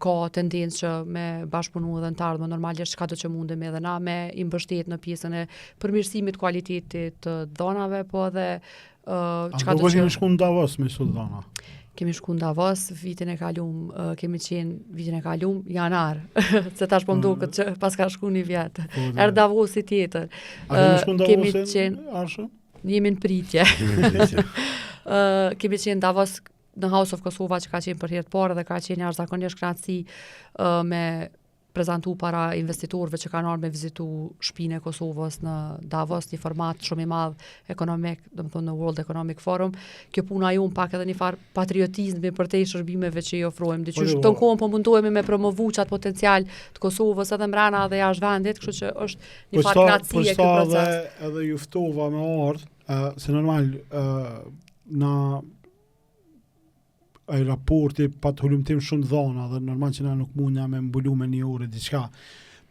Speaker 2: ka tendencë që me bashkëpunu edhe në të ardhmen normalisht çka do që mundemi edhe na me i mbështet në pjesën e përmirësimit kualitetit të dhënave, po edhe
Speaker 1: çka do që kemi shku në Davos me sot dhëna.
Speaker 2: Kemi shku në Davos vitin e kalum, kemi qenë vitin e kalum janar, se tash po mduket që pas ka shku një vjet. Erdë Davosi tjetër.
Speaker 1: A kemi shku në Davosin, Arsha?
Speaker 2: Jemi në pritje. Kemi qenë Davos në House of Kosova që ka qenë për herë të parë dhe ka qenë jashtëzakonisht kënaqësi me prezantu para investitorëve që kanë ardhur me vizitu shtëpinë e Kosovës në Davos, një format shumë i madh ekonomik, domethënë në World Economic Forum. Kjo puna jon pak edhe një far patriotizmi për te shërbimeve që i ofrojmë. Diçysh këtë kohën po mundohemi me promovu çat potencial të Kosovës edhe mbrana edhe jashtë vendit, kështu që është një far kënaqësi ky proces.
Speaker 1: Edhe ju ftova me ardh, se normal na ai raporti pa të hulumtim shumë dhona dhe normal që na nuk mundja me mbulu me një orë diçka.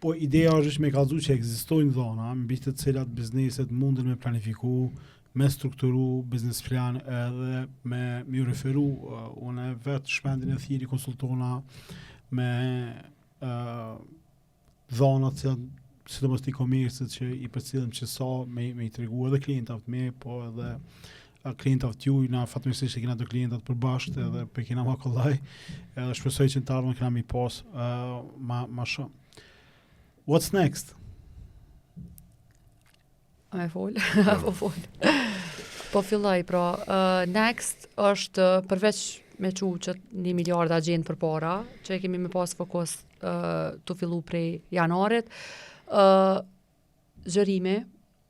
Speaker 1: Po ideja është me kallëzu që ekzistojnë dhona mbi të cilat bizneset mundën me planifiku, me strukturu biznes plan edhe me ju referu unë vetë shpendin e thiri konsultona me dhona që sidomos të e-commerce që i përcjellim që sa me i tregu edhe klientave me, po edhe klientave të juj, na fatmirësisht e kena të klientat përbashkët edhe për kena ma kollaj, edhe shpresoj që në të ardhmen kena mi pas ma shumë. What's next?
Speaker 2: A e fol? Po filloj, pra, next është përveç me që 1 miliard agjend për para, që kemi me pas fokus të fillu prej janarit, zhërimi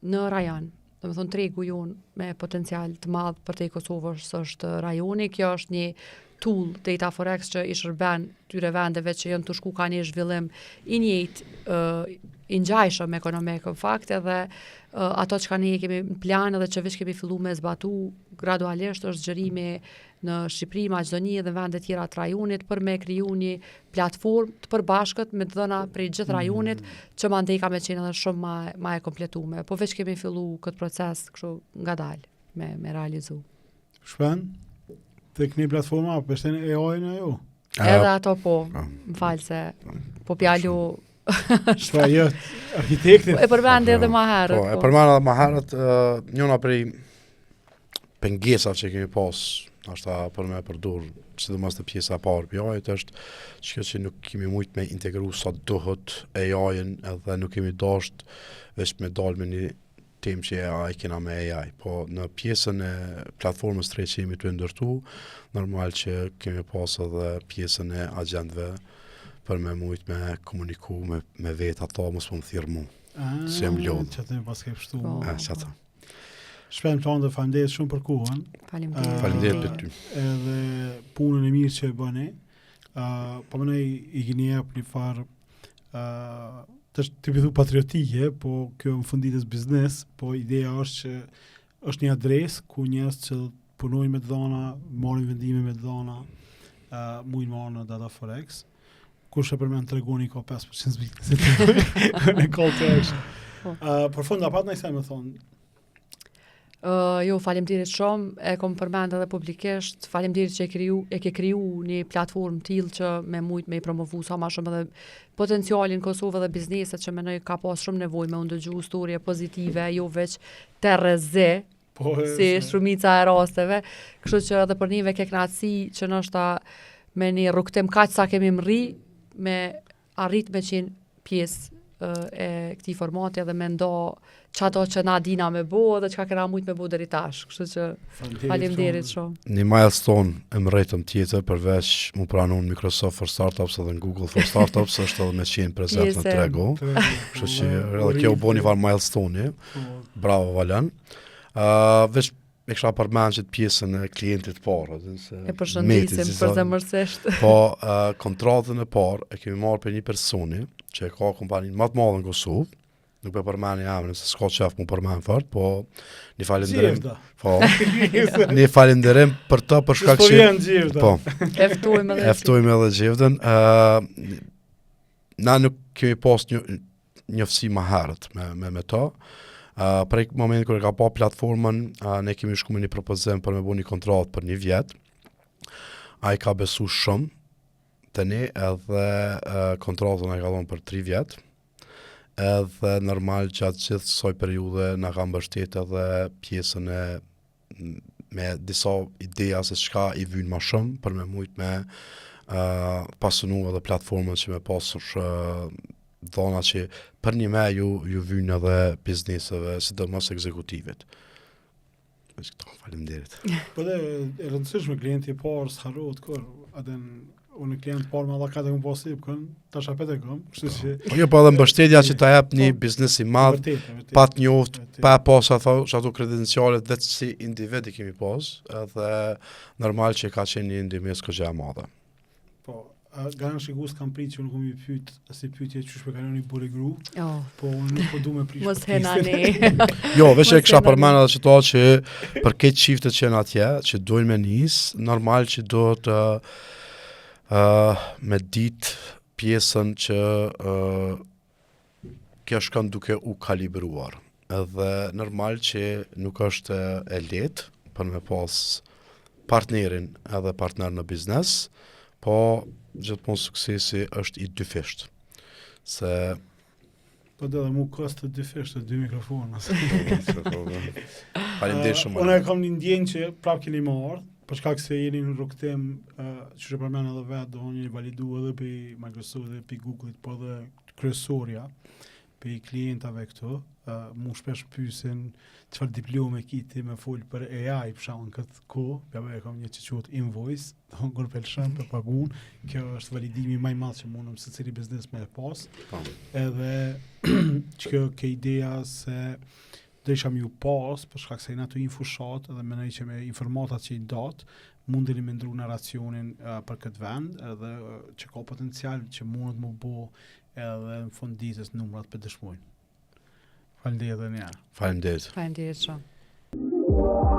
Speaker 2: në rajon. Do të thonë tregu jon me potencial të madh për te Kosovës është rajoni. Kjo është një tool Data Forex që i shërben tyre vendeve që janë të shku ka një zhvillim i njëjtë i ngjajshëm ekonomik në fakt, edhe ato që ne kemi në plan edhe që veç kemi fillu me zbatu gradualisht është zgjerimi në Shqipëri, Maqedoni dhe vende tjera të rajonit për me kriju një platformë të përbashkët me të dhëna prej gjithë rajonit që mandej ka me qenë edhe shumë ma e kompletume. Po veç kemi fillu këtë proces kështu ngadalë me realizu.
Speaker 1: Shpen? Tek një platforma, përshten AI në jo?
Speaker 2: Edhe ato po, më falë se po pjallu
Speaker 1: Shpa jo, arkitektit.
Speaker 2: E përmend edhe më herët.
Speaker 3: Po, e përmend edhe më herët, njëna prej pengesave që kemi pas, ashta për me përdur, sidomos të pjesa e parë AI-t është që nuk kemi mujt me integru sa duhet AI-n edhe nuk kemi dasht veç me dal me një temë që AI kena me AI, po në pjesën e platformës tre që jemi të ndërtu, normal që kemi pas edhe pjesën e agjentëve për me mujt me komuniku me vetë ato, mos më thirr mu. Se jam lodh.
Speaker 1: Që të pas ke pështu.
Speaker 3: Çata.
Speaker 1: Shpem të anë dhe falenderit shumë për kohën.
Speaker 3: Faleminderit për ty.
Speaker 1: Edhe punën e mirë që e bëni. Po më i keni jep një farë të pithu patriotike, po kjo në funditës biznes, po ideja është që është një adres ku njerëz që punojnë me dhona, marrin vendime me dhona, mujnë marrë në Data Forex. Kush e përmend tregoni ka 5% zbritje në call to action. Për fund apat nëse më thonë
Speaker 2: Jo, faleminderit shumë, e kom përmend edhe publikisht, faleminderit që e ke kriju një platformë tillë që me mujt me i promovu sa më shumë edhe potencialin Kosovë dhe bizneset që mendoj ka pas shumë nevojë me u ndëgju historie pozitive, jo veç terreze, si shumica e rasteve, kështu që edhe për neve ke kënaqësi që ndoshta me një rrugtim kaq sa kemi mri me arrit me qenë pjesë e këtij formati edhe me ndo çato që na dina me bo dhe çka kena mujt me bo deri tash. Kështu që faleminderit shumë.
Speaker 3: Një milestone e mretëm tjetër përveç mu pranon Microsoft for Startups edhe Google for Startups është edhe me qenë prezent në tregu. Kështu që edhe kjo u bë një farë milestone. Bravo Valen. Veç e kisha përmend që pjesën e klientit parë,
Speaker 2: e përshëndesim përzemërsisht.
Speaker 3: Po kontratën e parë e kemi marrë për një personi që ka kompaninë më të madhe në Kosovë, nuk po përmend emrin se s'ka qef mu përmend fort, po një falenderim. Po. Një falenderim për të për shkak që po. Eftojmë edhe Gjevdën. Na nuk kemi pas njëftësi më herët me to. Prej moment kur e ka pa platformën, ne kemi shku me një propozim për me bu një kontratë për një vjet. Ai ka besu shumë të ne edhe kontratën e ka dhënë për 3 vjet. Edhe normal gjatë gjithë kësaj periudhe na ka mbështetur edhe pjesën e me disa ideja se çka i vyn më shumë për me mujt me pasunu edhe platformën që me pasur dhona që për një me ju vyn edhe bizneseve, sidomos ekzekutivit. Faleminderit.
Speaker 1: Po dhe e rëndësishme klienti i parë s'harrohet kur unë klient parë me ka të kom posib kën, tash apet e kom, kështu që
Speaker 3: jo, po edhe mbështetja që ta jep një biznes i madh, pa të njoft, pa pas ato kredencialet vetë si individ i kemi pas, edhe normal që ka qenë një ndihmës këgjë e madhe.
Speaker 1: Po, garan shikus kam prit që unë kom i pyet, si pyetje që shpekalon një buri gru, po unë nuk po du me prish.
Speaker 2: Mos henani.
Speaker 3: Jo, veç e kisha përmend edhe çto që për këtë çiftet që janë atje, që duhen me nis, normal që do të me dit pjesën që kjo shkon duke u kalibruar. Edhe normal që nuk është e lehtë për me pas partnerin edhe partner në biznes, po gjithmonë suksesi është i dyfisht. Se
Speaker 1: po dhe mu kostë dyfisht, 2 mikrofona.
Speaker 3: Faleminderit shumë.
Speaker 1: Unë kam një ndjenjë që prap keni marrë, për shkak se jeni në rrugtim që e përmend edhe vetë, do një validu edhe për Microsoft dhe për Google-it, po edhe kryesorja për klientave këtu, mu shpesh pyesin çfarë diplome kiti me fol për AI për shkak këtë kohë, e kam një që quhet invoice, do kur pelshën për pagun, kjo është validimi më i madh që mundem secili biznes me pas. Edhe që kjo ideja se do isha ju pas, për shkak se jena të infushat edhe menoj që me informatat që i datë, mundeni me ndru narracionin për këtë vend, edhe që ka potencial që mundet më bo edhe në fund ditës numrat për dëshmojnë. Faleminderit edhe një herë.
Speaker 3: Faleminderit.
Speaker 2: Faleminderit shumë.